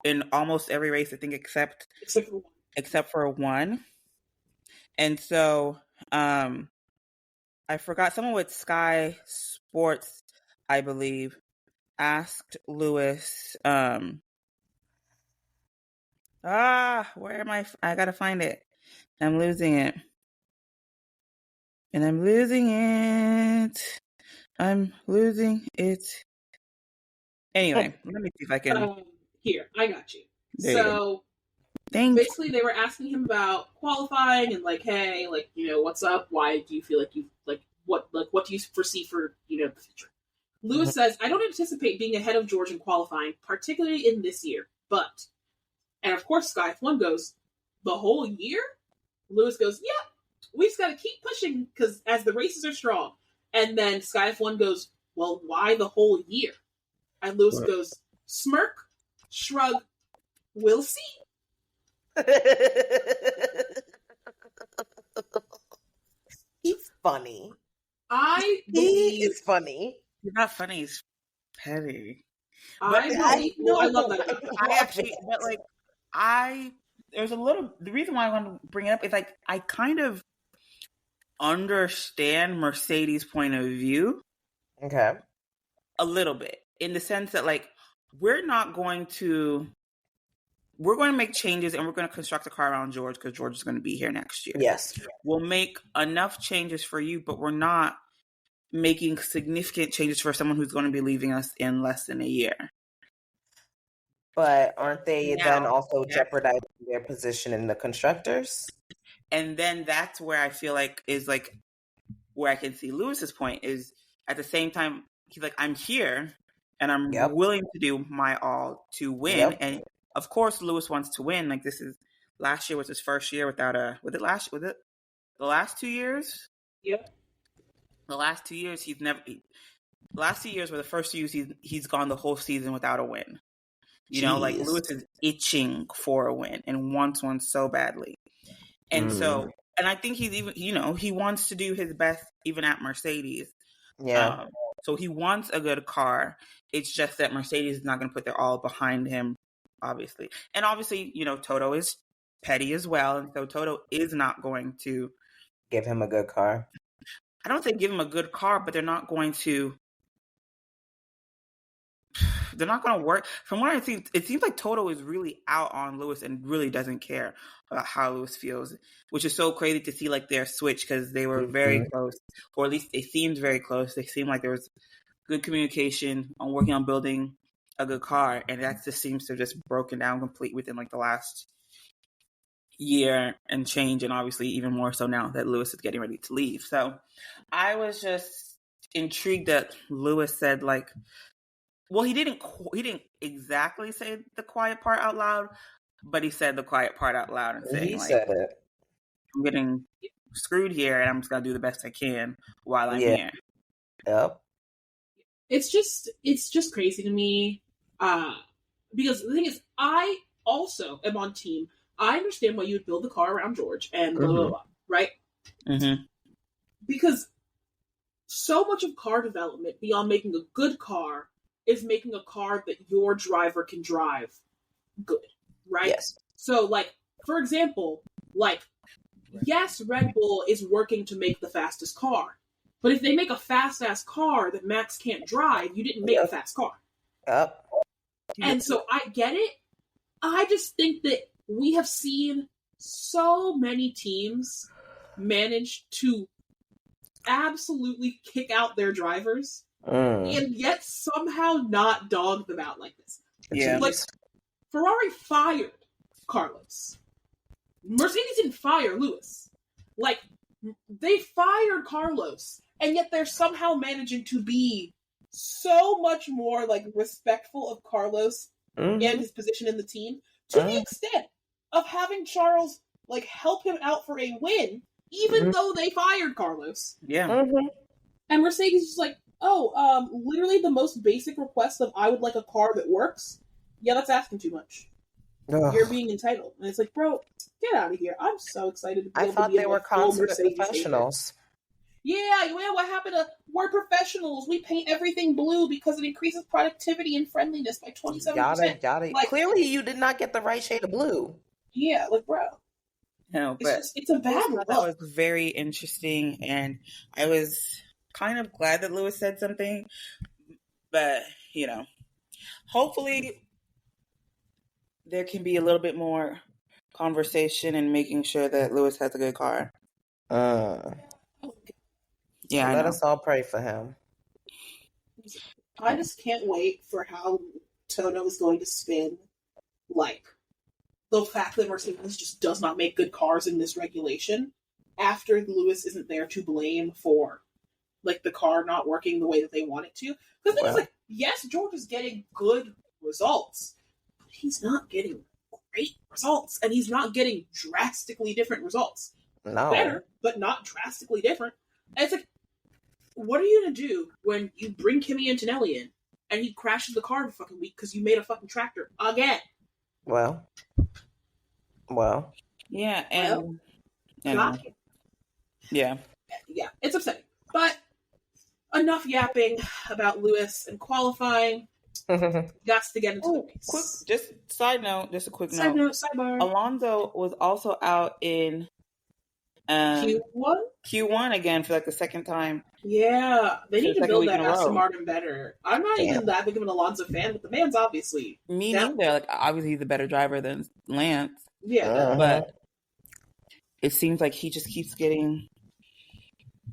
in almost every race, I think, except for one. And so, I forgot, someone with Sky Sports, I believe, asked Lewis, where am I? I gotta find it. I'm losing it. And I'm losing it. Anyway, let me see if I can. Here, I got you. So, basically, they were asking him about qualifying and like, hey, like, you know, what's up? Why do you feel like you what do you foresee for the future? Lewis says, I don't anticipate being ahead of George in qualifying, particularly in this year. But, and of course, Sky F1 goes, the whole year? Lewis goes, yeah, we just got to keep pushing because as the races are strong. And then Sky F1 goes, well, why the whole year? And Lewis goes, smirk, shrug, we'll see. He's funny. He is funny. He's not funny. He's petty. I love that. The reason why I want to bring it up is like, I kind of understand Mercedes' point of view. Okay. A little bit. In the sense that, like, we're going to make changes and we're going to construct a car around George because George is going to be here next year. Yes. We'll make enough changes for you, but we're not making significant changes for someone who's going to be leaving us in less than a year. But aren't they then also jeopardizing their position in the constructors? And then that's where I feel like is like where I can see Lewis's point is at the same time, he's like, I'm here and I'm willing to do my all to win. Yep. And of course, Lewis wants to win. Like last year was his first year without the last 2 years. Yep. The last 2 years, the last 2 years were the first 2 years he's gone the whole season without a win. You know, like Lewis is itching for a win and wants one so badly. And so, and I think he's even, you know, he wants to do his best even at Mercedes. Yeah. So he wants a good car. It's just that Mercedes is not going to put their all behind him, obviously. And obviously, you know, Toto is petty as well. And so Toto is not going to give him a good car. I don't think give him a good car, but they're not going to work. From what I think, it seems like Toto is really out on Lewis and really doesn't care about how Lewis feels, which is so crazy to see like their switch because they were very close, or at least they seemed very close. They seemed like there was good communication on working on building a good car, and that just seems to have just broken down complete within like the last year and change, and obviously even more so now that Lewis is getting ready to leave. So I was just intrigued that Lewis said like, well, he didn't exactly say the quiet part out loud, but he said the quiet part out loud and saying, like, said it. I'm getting screwed here and I'm just going to do the best I can while I'm here. Yep. It's just crazy to me because the thing is, I also am on team. I understand why you would build the car around George and blah, blah, blah, right? Mm-hmm. Because so much of car development beyond making a good car is making a car that your driver can drive good, right? Yes. So, like, for example, like, yes, Red Bull is working to make the fastest car, but if they make a fast-ass car that Max can't drive, you didn't make a fast car. Yep. And so I get it. I just think that we have seen so many teams manage to absolutely kick out their drivers and yet somehow not dog them out like this. Yeah. Like, Ferrari fired Carlos. Mercedes didn't fire Lewis. Like, they fired Carlos, and yet they're somehow managing to be so much more, like, respectful of Carlos and his position in the team, to the extent of having Charles, like, help him out for a win, even though they fired Carlos. Yeah. And Mercedes is like, literally the most basic request of I would like a car that works. Yeah, that's asking too much. Ugh. You're being entitled. And it's like, bro, get out of here. I'm so excited to be able to be they were consummate professionals. Yeah, what happened to we're professionals? We paint everything blue because it increases productivity and friendliness by 27%. Yada. Like, clearly you did not get the right shade of blue. Yeah, like, bro. No, but it's a bad look. That was very interesting, and I was kind of glad that Lewis said something, but, you know, hopefully there can be a little bit more conversation and making sure that Lewis has a good car. Yeah, let us all pray for him. I just can't wait for how Toto is going to spin, like, the fact that Mercedes just does not make good cars in this regulation after Lewis isn't there to blame for, like, the car not working the way that they want it to. Because the thing is, like, yes, George is getting good results, but he's not getting great results, and he's not getting drastically different results. No. Better, but not drastically different. And it's like, what are you going to do when you bring Kimi Antonelli in, and he crashes the car every fucking week because you made a fucking tractor again? Well. Yeah, and... Yeah, it's upsetting. But enough yapping about Lewis and qualifying. Got to get into the race. Just a quick note. Sidebar. Alonso was also out in Q1 again for like the second time. Yeah, they need to build that Aston Martin better. I'm not even that big of an Alonso fan, but the man's obviously me neither. Like, obviously he's a better driver than Lance. Yeah, but it seems like he just keeps getting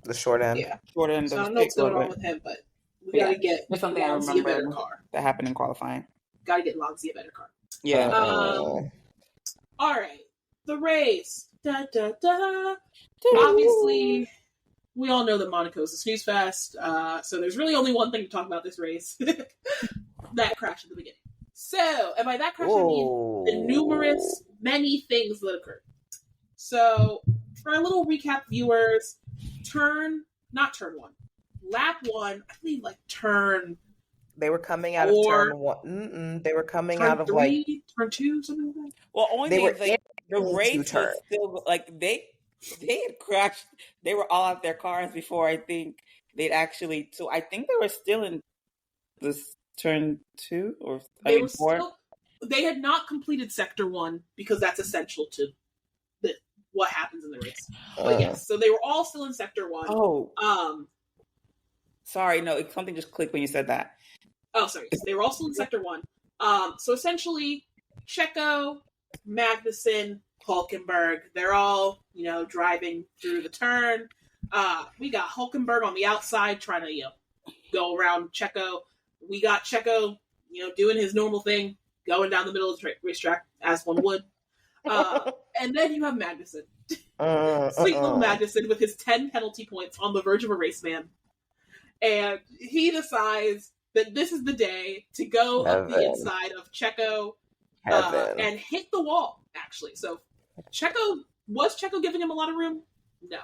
the short end. Yeah, short end. So I don't know what's going on with him, but we gotta get something I remember a better car. That happened in qualifying. Gotta get Lonzy a better car. Yeah. All right, the race. Da, da, da. Obviously, we all know that Monaco is a snooze fest, so there's really only one thing to talk about this race. That crash at the beginning. So, and by that crash, I mean the many things that occurred. So, for a little recap, viewers, lap one, I believe like turn. They were coming out of turn one. They were coming out of turn two, something like that. Well, only they were like, the race was still like they had crashed. They were all out their cars before I think they'd actually. So I think they were still in this turn two or four. They had not completed sector one because that's essential to what happens in the race. But yes, so they were all still in sector one. Oh, sorry, no, something just clicked when you said that. Oh, sorry. They were also in sector one. So essentially, Checo, Magnussen, Hulkenberg, they're all, driving through the turn. We got Hulkenberg on the outside trying to, go around Checo. We got Checo, doing his normal thing, going down the middle of the racetrack, as one would. And then you have Magnussen. Sweet little Magnussen with his 10 penalty points on the verge of a race ban. And he decides that this is the day to go up the inside of Checo and hit the wall, actually. So was Checo giving him a lot of room? No.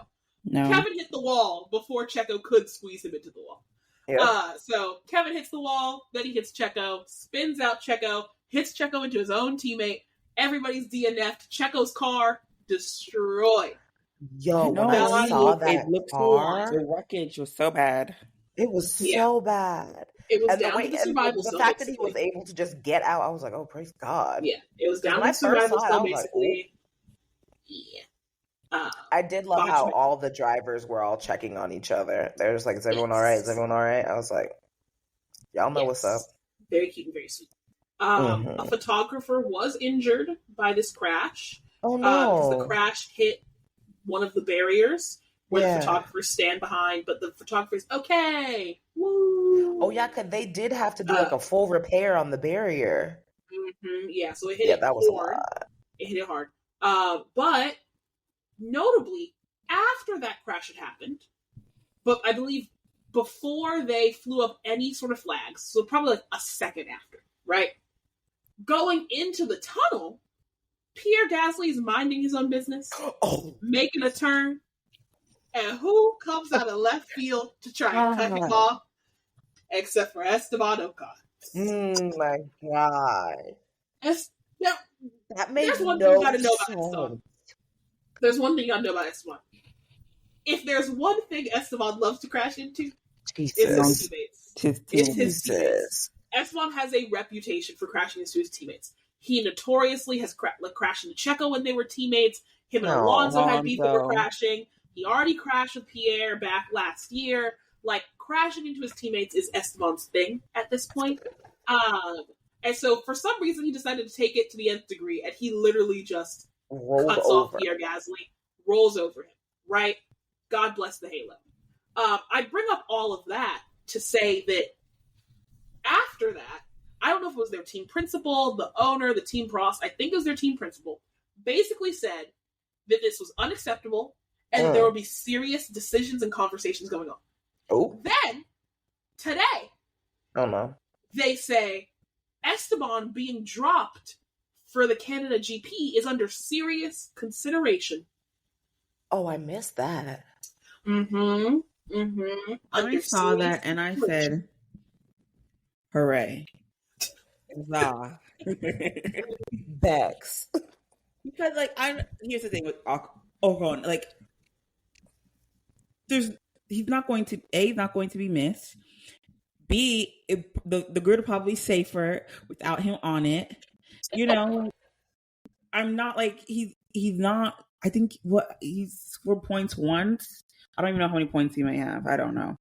Kevin hit the wall before Checo could squeeze him into the wall. Yeah. So Kevin hits the wall, then he hits Checo, spins out Checo, hits Checo into his own teammate. Everybody's DNF'd. Checo's car destroyed. Yo, when I saw that car, the wreckage was so bad. It was so bad. It was down to the survival zone. The fact that he was able to just get out, I was like, oh, praise God. Yeah, it was down to the survival zone, basically. I did love how all the drivers were all checking on each other. They're just like, is everyone all right? Is everyone all right? I was like, y'all know what's up. Very cute and very sweet. A photographer was injured by this crash. Oh, no. Because the crash hit one of the barriers where the photographers stand behind, but the photographer's okay. Woo! Oh, yeah, because they did have to do a full repair on the barrier. Mm-hmm, yeah, so it hit it that hard. Was a lot. It hit it hard. But notably, after that crash had happened, but I believe before they flew up any sort of flags, so probably like a second after, right? Going into the tunnel, Pierre Gasly's minding his own business, making a turn, and who comes out of left field to try and cut him off? Except for Esteban Ocon. My God. That makes one no thing you gotta know sense. about Esteban. There's one thing you gotta know about Esteban. If there's one thing Esteban loves to crash into, it's his teammates. It's his teammates. Esteban has a reputation for crashing into his teammates. He notoriously has crashed into Checo when they were teammates. Him and Alonso had beef over crashing. He already crashed with Pierre back last year. Like, crashing into his teammates is Esteban's thing at this point. And so, for some reason, he decided to take it to the nth degree, and he literally just cuts off Pierre Gasly, rolls over him, right? God bless the Halo. I bring up all of that to say that after that, I don't know if it was their team principal, the owner, the team boss, I think it was their team principal, basically said that this was unacceptable and there would be serious decisions and conversations going on. Oh. Then, today, they say Esteban being dropped for the Canada GP is under serious consideration. Oh, I missed that. Mm-hmm. I saw that and I said, hooray. Beks. Because, here's the thing with Ocon, he's not going to be missed. B, the grid will probably be safer without him on it. I'm not he's not. I think he's scored points once. I don't even know how many points he may have. I don't know.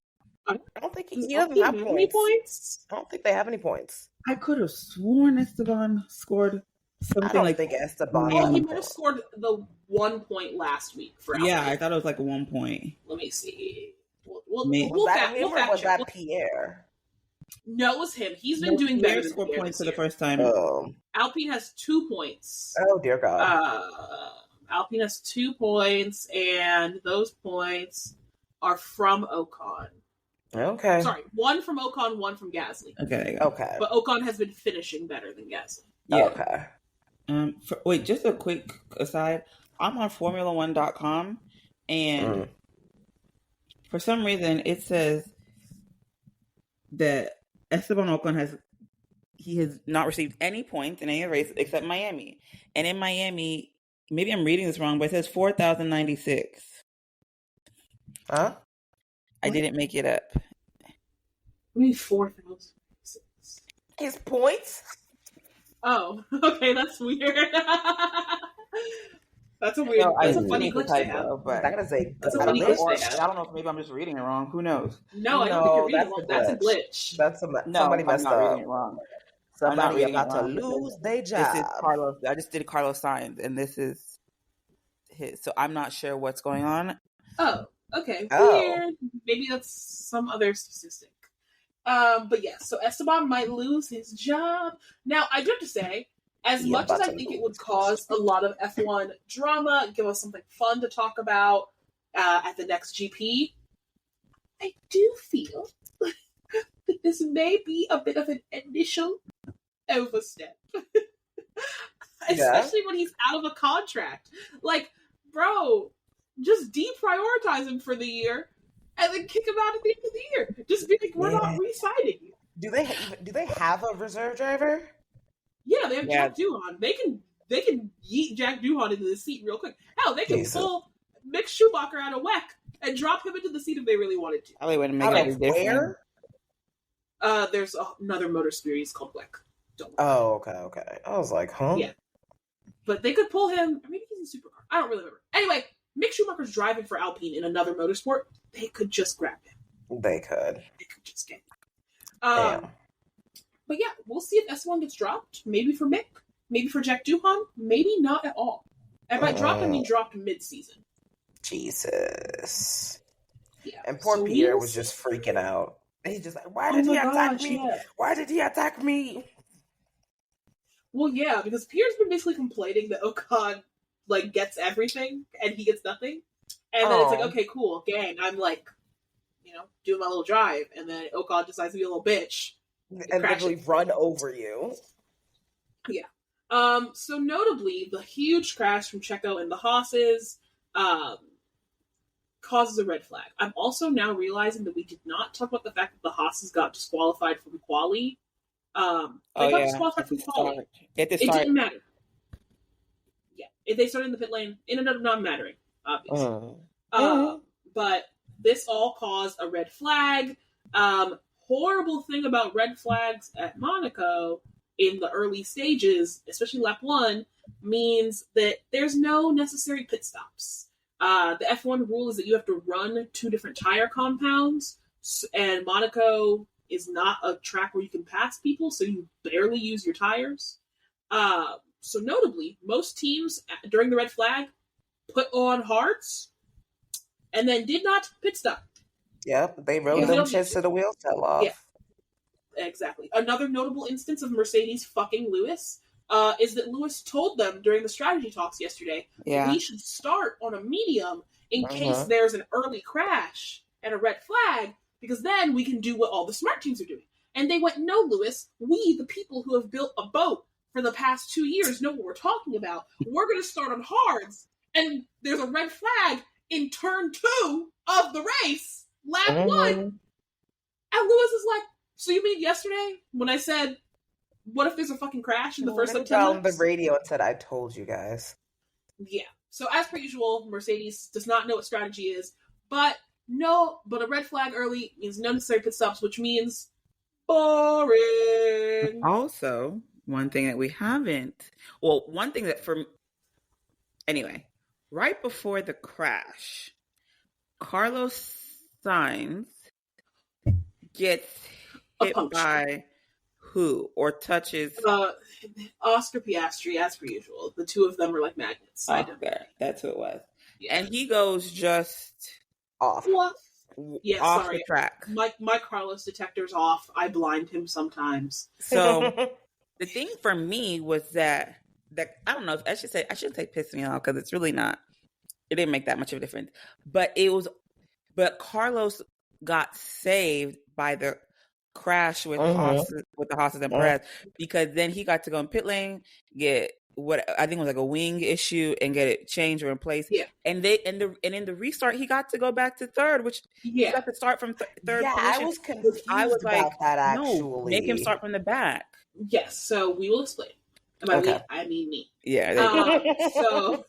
I don't think he doesn't have any points. I don't think they have any points. I could have sworn Esteban scored something I think Esteban. He might have scored the 1 point last week for Alpine. Yeah, I thought it was 1 point. Let me see. Was that Pierre? No, it was him. He's been doing better. Pierre scored points for the first time. Alpine has 2 points. Oh dear God. Alpine has 2 points, and those points are from Ocon. Okay. Sorry, 1 from Ocon, 1 from Gasly. Okay. But Ocon has been finishing better than Gasly. Yeah. Okay. Wait, just a quick aside. I'm on Formula1.com, and for some reason it says that Esteban Ocon has not received any points in any race except Miami. And in Miami, maybe I'm reading this wrong, but it says 4,096. Huh? I didn't make it up. We need 4,096. His points? Oh, okay, that's weird. That's a weird. That's a funny glitch to have. But that's a funny glitch to have. I don't know if maybe I'm just reading it wrong. Who knows? No, I don't think you're reading it wrong. That's a glitch. Somebody messed up. Reading it wrong. Somebody about to lose their job. This is Carlos. I just did Carlos Sainz, and this is his. So I'm not sure what's going on. Oh, okay. Weird. Maybe that's some other statistic. But yeah, so Esteban might lose his job. Now, I do have to say, as much as I think it would cause a lot of F1 drama, give us something fun to talk about at the next GP, I do feel that this may be a bit of an initial overstep. Especially when he's out of a contract. Like, bro, just deprioritize him for the year and then kick him out at the end of the year. Just be like, we're not re-signing you. Do they have a reserve driver? Yeah, they have Jack Doohan. They can yeet Jack Doohan into the seat real quick. Hell, they can pull Mick Schumacher out of WEC and drop him into the seat if they really wanted to. I wouldn't make any difference. There's another motor series called WEC. Okay. I was like, huh? Yeah. But they could pull him, or maybe he's in supercar. I don't really remember. Anyway, Mick Schumacher's driving for Alpine in another motorsport. They could just grab him. They could just get him. But yeah, we'll see if S1 gets dropped. Maybe for Mick. Maybe for Jack Doohan. Maybe not at all. And by dropped, I mean dropped mid-season. Jesus. Yeah. And poor Pierre was just freaking out. He's just like, why did he attack me? Yeah. Why did he attack me? Well, yeah, because Pierre's been basically complaining that Ocon, gets everything and he gets nothing. And then it's like, okay, cool, gang, I'm doing my little drive. And then Ocon decides to be a little bitch. And literally run over you. Yeah. So notably, the huge crash from Checo and the Haas's causes a red flag. I'm also now realizing that we did not talk about the fact that the Haas's got disqualified from quali. They got disqualified from quali. It didn't matter. Yeah. If they started in the pit lane, it ended up not mattering, obviously. But this all caused a red flag. Horrible thing about red flags at Monaco in the early stages, especially lap 1, means that there's no necessary pit stops. The F1 rule is that you have to run 2 different tire compounds, and Monaco is not a track where you can pass people, so you barely use your tires. So notably, most teams during the red flag put on hards and then did not pit stop. Yep, they rode them shits to the wheels fell off. Yeah, exactly. Another notable instance of Mercedes fucking Lewis is that Lewis told them during the strategy talks yesterday we should start on a medium in case there's an early crash and a red flag, because then we can do what all the smart teams are doing. And they went, no, Lewis, we, the people who have built a boat for the past 2 years, know what we're talking about. We're going to start on hards, and there's a red flag in turn 2 of the race. Lap 1. And Lewis is like, so you mean yesterday when I said, what if there's a fucking crash in the first 10 on the radio and said, I told you guys. Yeah. So as per usual, Mercedes does not know what strategy is, but a red flag early means no necessary pit stops, which means boring. Also, one thing that anyway, right before the crash, Carlos Sainz gets hit by who or touches Oscar Piastri, as per usual. The two of them are like magnets. Okay, that's who it was. Yeah. And he goes just off. What? Yeah, off sorry. The track. My Carlos detector's off. I blind him sometimes. So the thing for me was that I don't know if I shouldn't say piss me off, because it's really not. It didn't make that much of a difference. But Carlos got saved by the crash with the Haas's and Perez, because then he got to go in pit lane, get what I think was like a wing issue and get it changed or replaced. Yeah. And in the restart, he got to go back to third, which he got to start from third position. I was confused about that, actually. No, make him start from the back. Yes, so we will explain. And by we, I mean me. Yeah. So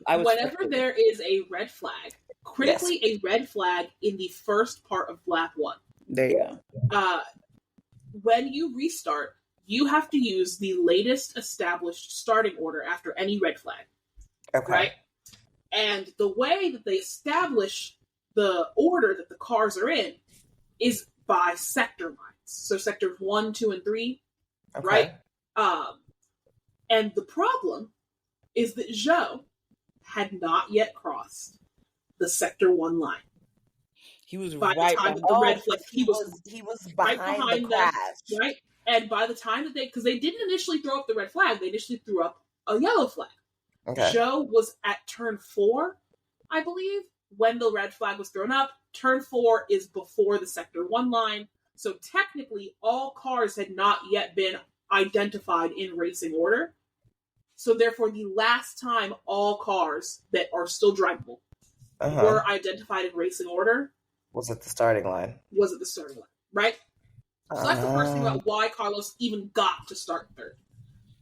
whenever there is a red flag, critically a red flag in the first part of lap 1. There you go. When you restart, you have to use the latest established starting order after any red flag. Okay. Right? And the way that they establish the order that the cars are in is by sector lines. So sectors 1, 2, and 3. Okay. Right? And the problem is that Zhou had not yet crossed the sector 1 line. He was by right the time the red flag. He was behind right behind the crash. Them, right? And by the time that because they didn't initially throw up the red flag, they initially threw up a yellow flag. Okay. Zhou was at turn 4, I believe, when the red flag was thrown up. Turn 4 is before the sector 1 line. So technically, all cars had not yet been identified in racing order. So therefore, the last time all cars that are still drivable were identified in racing order was at the starting line. Right? So that's the first thing about why Carlos even got to start third.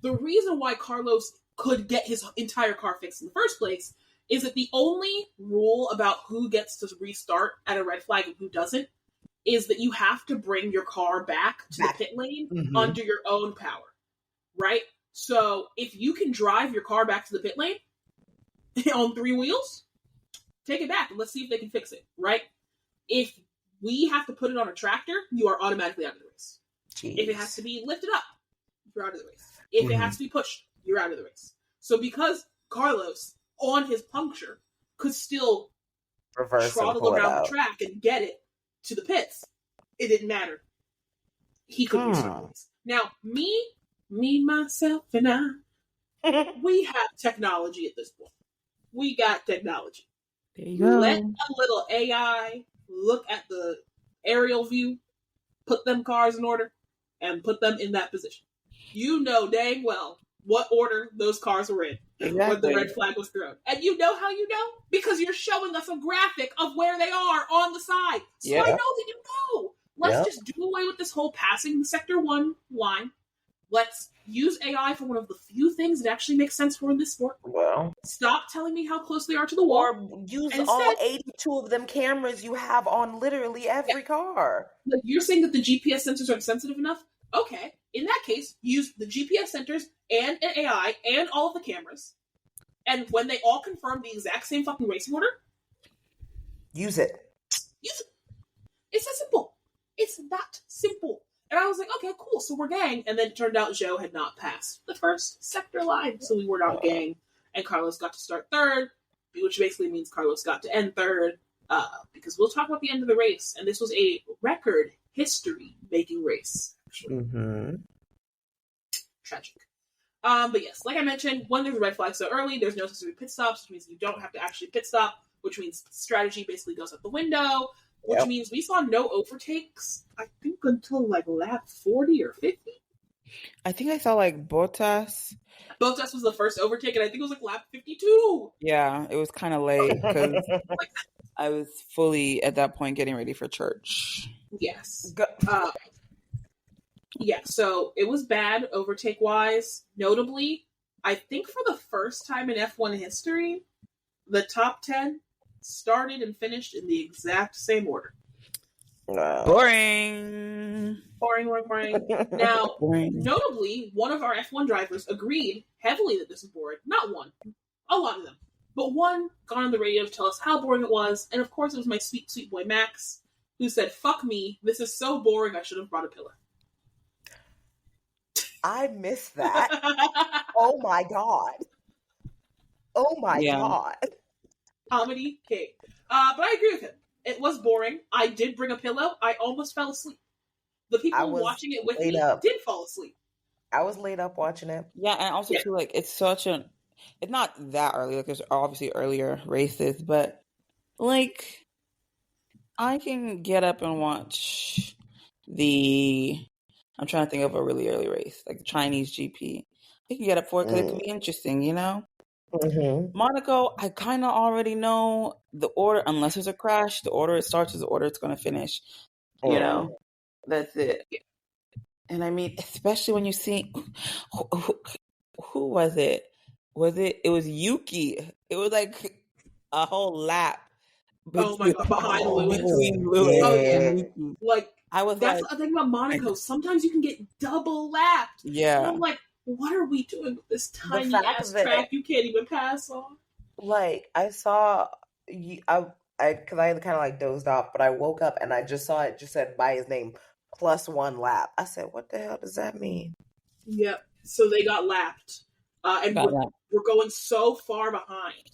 The reason why Carlos could get his entire car fixed in the first place is that the only rule about who gets to restart at a red flag and who doesn't is that you have to bring your car back to the pit lane under your own power. Right? So if you can drive your car back to the pit lane on 3 wheels, take it back and let's see if they can fix it. Right? If we have to put it on a tractor, you are automatically out of the race. Jeez. If it has to be lifted up, you're out of the race. If it has to be pushed, you're out of the race. So because Carlos, on his puncture, could still trottle around the track and get it to the pits, it didn't matter. He could restart the race. Now, me, myself, and I, we have technology at this point. We got technology. There you go. Let a little AI look at the aerial view, put them cars in order, and put them in that position. You know dang well what order those cars were in when the red flag was thrown. And you know how you know? Because you're showing us a graphic of where they are on the side. So I know that you know. Let's just do away with this whole passing the sector 1 line. Let's use AI for one of the few things that actually makes sense for in this sport. Well, stop telling me how close they are to the wall. Or use all 82 of them cameras you have on literally every car. Like you're saying that the GPS sensors aren't sensitive enough? Okay. In that case, use the GPS sensors and an AI and all of the cameras. And when they all confirm the exact same fucking racing order, use it. Use it. It's that simple. It's that simple. And I was like, okay, cool, so we're gang. And then it turned out Zhou had not passed the first sector line, so we were not gang. And Carlos got to start third, which basically means Carlos got to end third, because we'll talk about the end of the race. And this was a record history-making race. Tragic. But yes, like I mentioned, when there's a red flag so early, there's no necessary pit stops, which means you don't have to actually pit stop, which means strategy basically goes out the window. Which means we saw no overtakes, I think, until like lap 40 or 50. I think I saw like Bottas. Bottas was the first overtake, and I think it was like lap 52. Yeah, it was kind of late because I was fully at that point getting ready for church. Yes. Yeah, so it was bad overtake-wise. Notably, I think for the first time in F1 history, the top 10 started and finished in the exact same order. Boring. Now, notably, one of our F1 drivers agreed heavily that this is boring. Not one. A lot of them. But one got on the radio to tell us how boring it was. And of course, it was my sweet, sweet boy Max, who said, fuck me, this is so boring, I should have brought a pillow. I missed that. Oh my God. Oh my God. Comedy king. But I agree with him. It was boring. I did bring a pillow. I almost fell asleep. The people watching it with me did fall asleep. I was laid up watching it. Yeah, and also too, like it's not that early. Like there's obviously earlier races, but like I can get up and watch I'm trying to think of a really early race, like the Chinese GP. We can get up for it because it can be interesting, you know? Mm-hmm. Monaco, I kind of already know the order, unless there's a crash, the order it starts is the order it's going to finish. You know? That's it. And I mean, especially when you see, who was it? It was Yuki. It was like a whole lap. Oh my God, behind Lewis. Between Lewis and Yuki. Like, I was that's like, the thing about Monaco. Sometimes you can get double lapped. Yeah. And I'm like, what are we doing with this tiny ass track you can't even pass on? Like, I saw, because I kind of like dozed off, but I woke up and I just saw it just said by his name +1 lap. I said, what the hell does that mean? Yep. So they got lapped. And we're going so far behind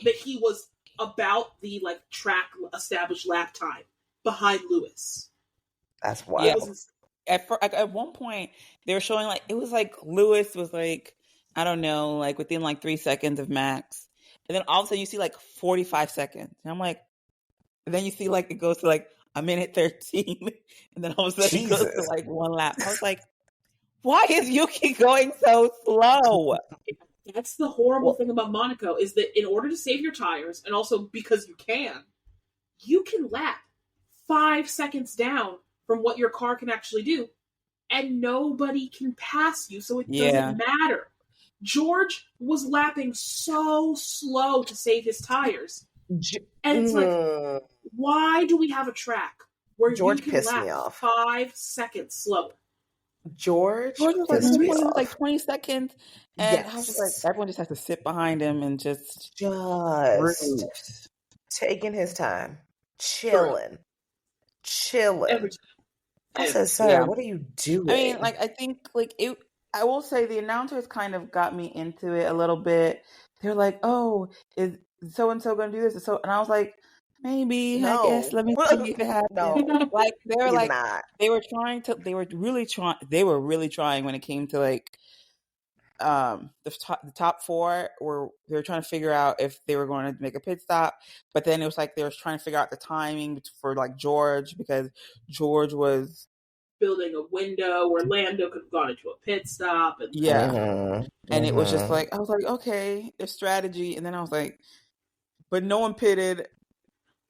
that he was about the track established lap time behind Lewis. That's wild. Yeah. At one point, they were showing it was like Lewis was I don't know, within 3 seconds of Max. And then all of a sudden you see 45 seconds. And I'm like, and then you see it goes to a minute 13. And then all of a sudden it goes to 1 lap. I was like, why is Yuki going so slow? That's the horrible thing about Monaco is that in order to save your tires, and also because you can lap 5 seconds down from what your car can actually do, and nobody can pass you, so it doesn't matter. George was lapping so slow to save his tires. And it's why do we have a track where George you can lap me off 5 seconds slower? George was 20 seconds, and I was just everyone just has to sit behind him and just taking his time, chilling. I said, sir, what are you doing? I mean, I think it. I will say the announcers kind of got me into it a little bit. They're like, "Oh, is so and so going to do this?" And I was like, "Maybe, I guess. Let me see if it happens." No, they were really trying when it came to the top four, where they were trying to figure out if they were going to make a pit stop. But then it was they were trying to figure out the timing for George, because George was building a window where Lando could have gone into a pit stop. And and it was just I was like, okay, there's strategy. And then I was like, but no one pitted.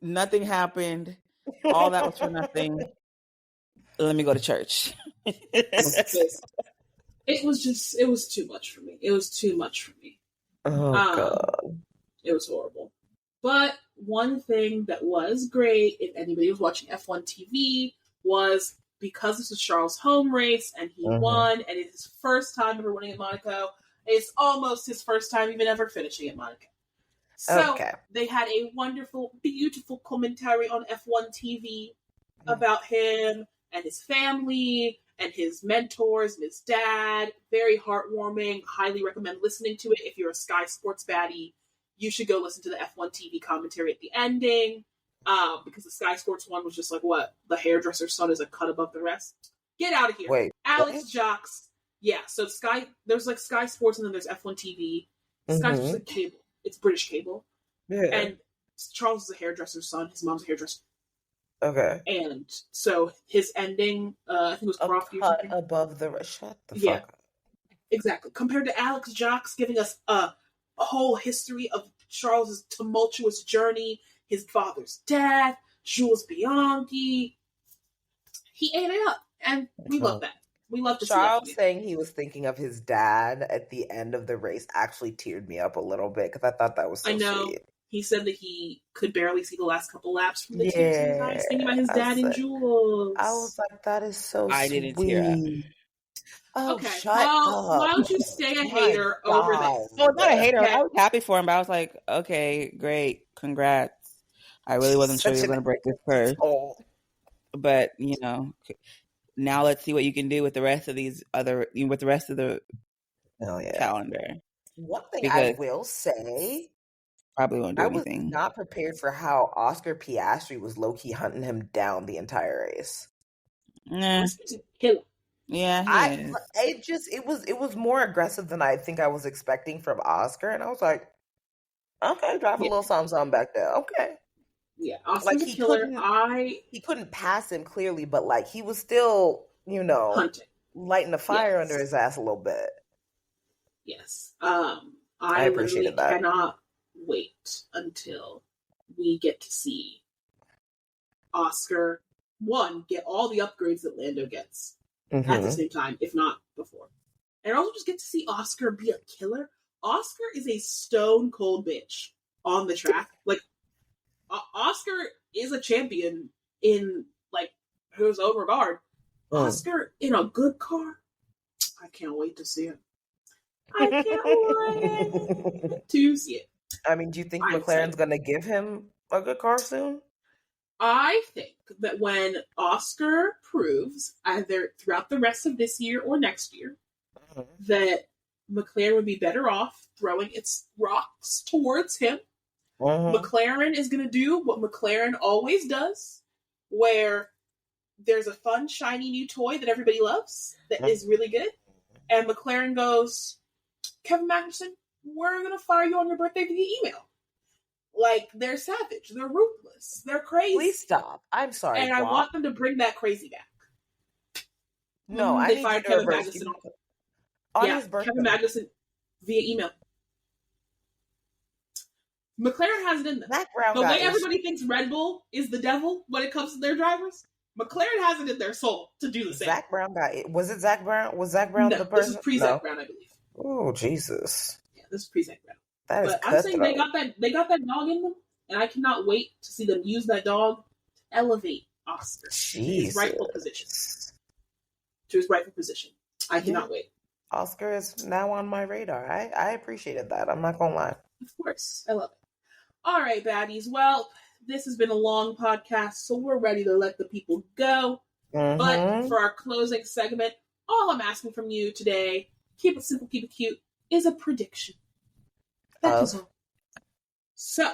Nothing happened. All that was for nothing. Let me go to church. It was too much for me. It was too much for me. Oh, God. It was horrible. But one thing that was great, if anybody was watching F1 TV, was because this was Charles' home race and he won, and it's his first time ever winning at Monaco. It's almost his first time even ever finishing at Monaco. So they had a wonderful, beautiful commentary on F1 TV about him and his family and his mentors and his dad. Very heartwarming. Highly recommend listening to it. If you're a Sky Sports baddie, you should go listen to the F1 TV commentary at the ending. Because the Sky Sports one was just what? The hairdresser's son is a cut above the rest? Get out of here. Wait, Alex Jacques. Yeah, so there's Sky Sports and then there's F1 TV. Sky Sports is cable. It's British cable. Yeah. And Charles is a hairdresser's son. His mom's a hairdresser. Okay. And so his ending, I think it was Crofty or something. Above the... Shut the fuck up. Exactly. Compared to Alex Jacques giving us a whole history of Charles's tumultuous journey, his father's death, Jules Bianchi. He ate it up. And we love that. We love to see Charles saying he was thinking of his dad at the end of the race actually teared me up a little bit, because I thought that was so sweet. He said that he could barely see the last couple laps from the team. Sometimes thinking about his dad and Jules. I was like, that is so I sweet. didn't hear that. Oh, okay. Shut up. Why don't you stay a hater over this? Oh, not a hater. Okay. I was happy for him, but I was like, okay, great. Congrats. I really wasn't sure you were going to break this first. But, now let's see what you can do with the rest of the calendar. One thing I will say, probably won't do anything. I was not prepared for how Oscar Piastri was low-key hunting him down the entire race. Nah. Yeah, it was more aggressive than I think I was expecting from Oscar, and I was like, okay, drop a little something back there. Okay. Yeah, Oscar's a killer. He couldn't pass him clearly, but he was still, hunting, lighting the fire under his ass a little bit. Yes. I appreciated that. Cannot wait until we get to see Oscar, one, get all the upgrades that Lando gets at the same time, if not before. And also just get to see Oscar be a killer. Oscar is a stone cold bitch on the track. Like, Oscar is a champion in, like, his own regard. Oscar in a good car, I can't wait to see it. I can't wait to see it. I mean, do you think McLaren's going to give him a good car soon? I think that when Oscar proves, either throughout the rest of this year or next year, that McLaren would be better off throwing its rocks towards him. McLaren is going to do what McLaren always does, where there's a fun, shiny new toy that everybody loves that is really good, and McLaren goes, Kevin Magnussen, we're going to fire you on your birthday via email. Like, they're savage. They're ruthless. They're crazy. Please stop. I'm sorry. And I want them to bring that crazy back. No, I need fired Kevin Magnussen on his birthday. Kevin Magnussen via email. McLaren has it in them. The way everybody thinks Red Bull is the devil when it comes to their drivers, McLaren has it in their soul to do the same. Zach Brown got it. Was it Zach Brown? Was Zach Brown the person? This is pre-Zach Brown, I believe. Oh, Jesus. Yeah, this is pre-Zach Brown. That is I'm saying they got that dog in them, and I cannot wait to see them use that dog to elevate Oscar to his rightful position. I cannot wait. Oscar is now on my radar. I appreciated that. I'm not gonna lie. Of course, I love it. All right, baddies. Well, this has been a long podcast, so we're ready to let the people go. But for our closing segment, all I'm asking from you today, keep it simple, keep it cute, is a prediction. That is all. So,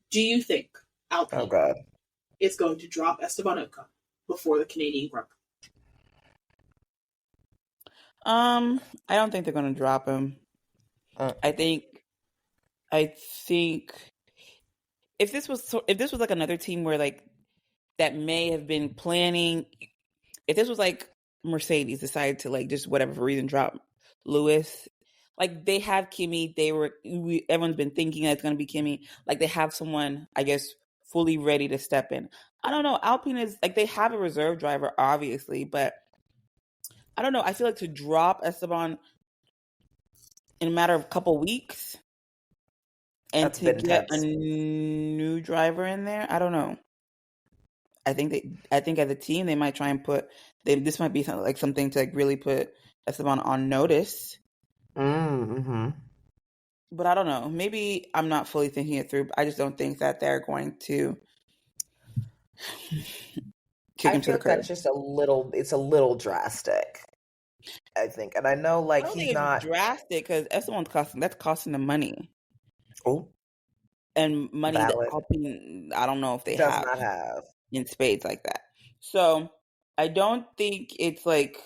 do you think Alpine is going to drop Esteban Ocon before the Canadian Grand Prix? I don't think they're going to drop him. I think if this was like another team where like that may have been planning, if this was like Mercedes decided to like just whatever reason drop Lewis, like they have Kimi, everyone's been thinking that it's going to be Kimi, like they have someone I guess fully ready to step in. I don't know. Alpine is like they have a reserve driver obviously, but I don't know. I feel like to drop Esteban in a matter of a couple weeks and to get a new driver in there, I don't know. I think as a team they might try and this might be something to like really put Esteban on notice. But I don't know. Maybe I'm not fully thinking it through. But I just don't think that they're going to kick him to the curb. That's just it's a little drastic. I think, and I know like he's not drastic because Esteban's costing them money. Oh, and money that Alpine, I don't know if they not have in spades like that. So I don't think it's like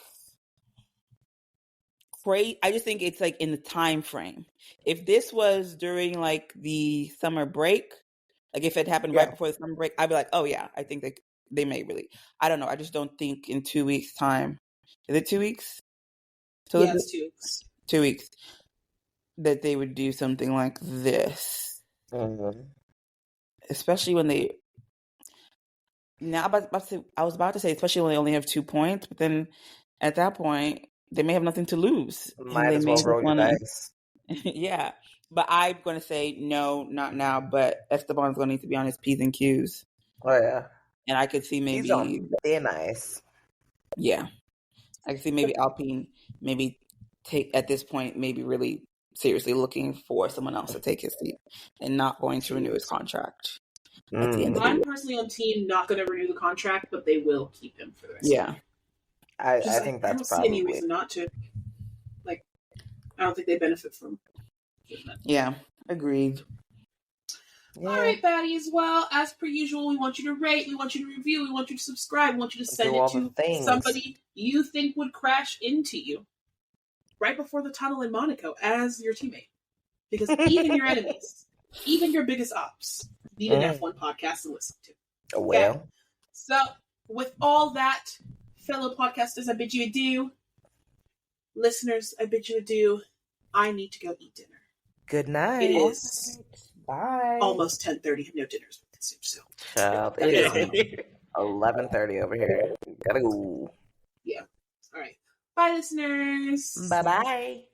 great. I just think it's like in the time frame. If this was during like the summer break, like if it happened right before the summer break, I'd be like, oh yeah, I think they may really. I don't know. I just don't think in 2 weeks' time. Is it 2 weeks? So yeah, it's 2 weeks. 2 weeks that they would do something like this. Especially when they. Now I was about to say, especially when they only have 2 points, but then at that point they may have nothing to lose. Might as well roll your dice. Yeah, but I'm going to say no, not now. But Esteban's going to need to be on his P's and Q's. Oh yeah, and I could see maybe they're nice. Yeah, I could see maybe Alpine take at this point maybe really seriously looking for someone else to take his seat and not going to renew his contract. At the end of the I'm personally on team not going to renew the contract, but they will keep him for the rest. Yeah, I think that's probably. I don't see any reason not to. Like, I don't think they benefit from that. Yeah, agreed. Yeah. All right, baddies. Well, as per usual, we want you to rate, we want you to review, we want you to subscribe, we want you to send it to somebody you think would crash into you right before the tunnel in Monaco as your teammate. Because even your enemies, even your biggest ops, need an F1 podcast to listen to. Oh, well. Okay? So, with all that, fellow podcasters, I bid you adieu. Listeners, I bid you adieu. I need to go eat dinner. Good night. It is bye. Almost 10:30. No dinners with this, so. Child, it is 11:30 over here. Gotta go. Yeah. All right. Bye, listeners. Bye-bye.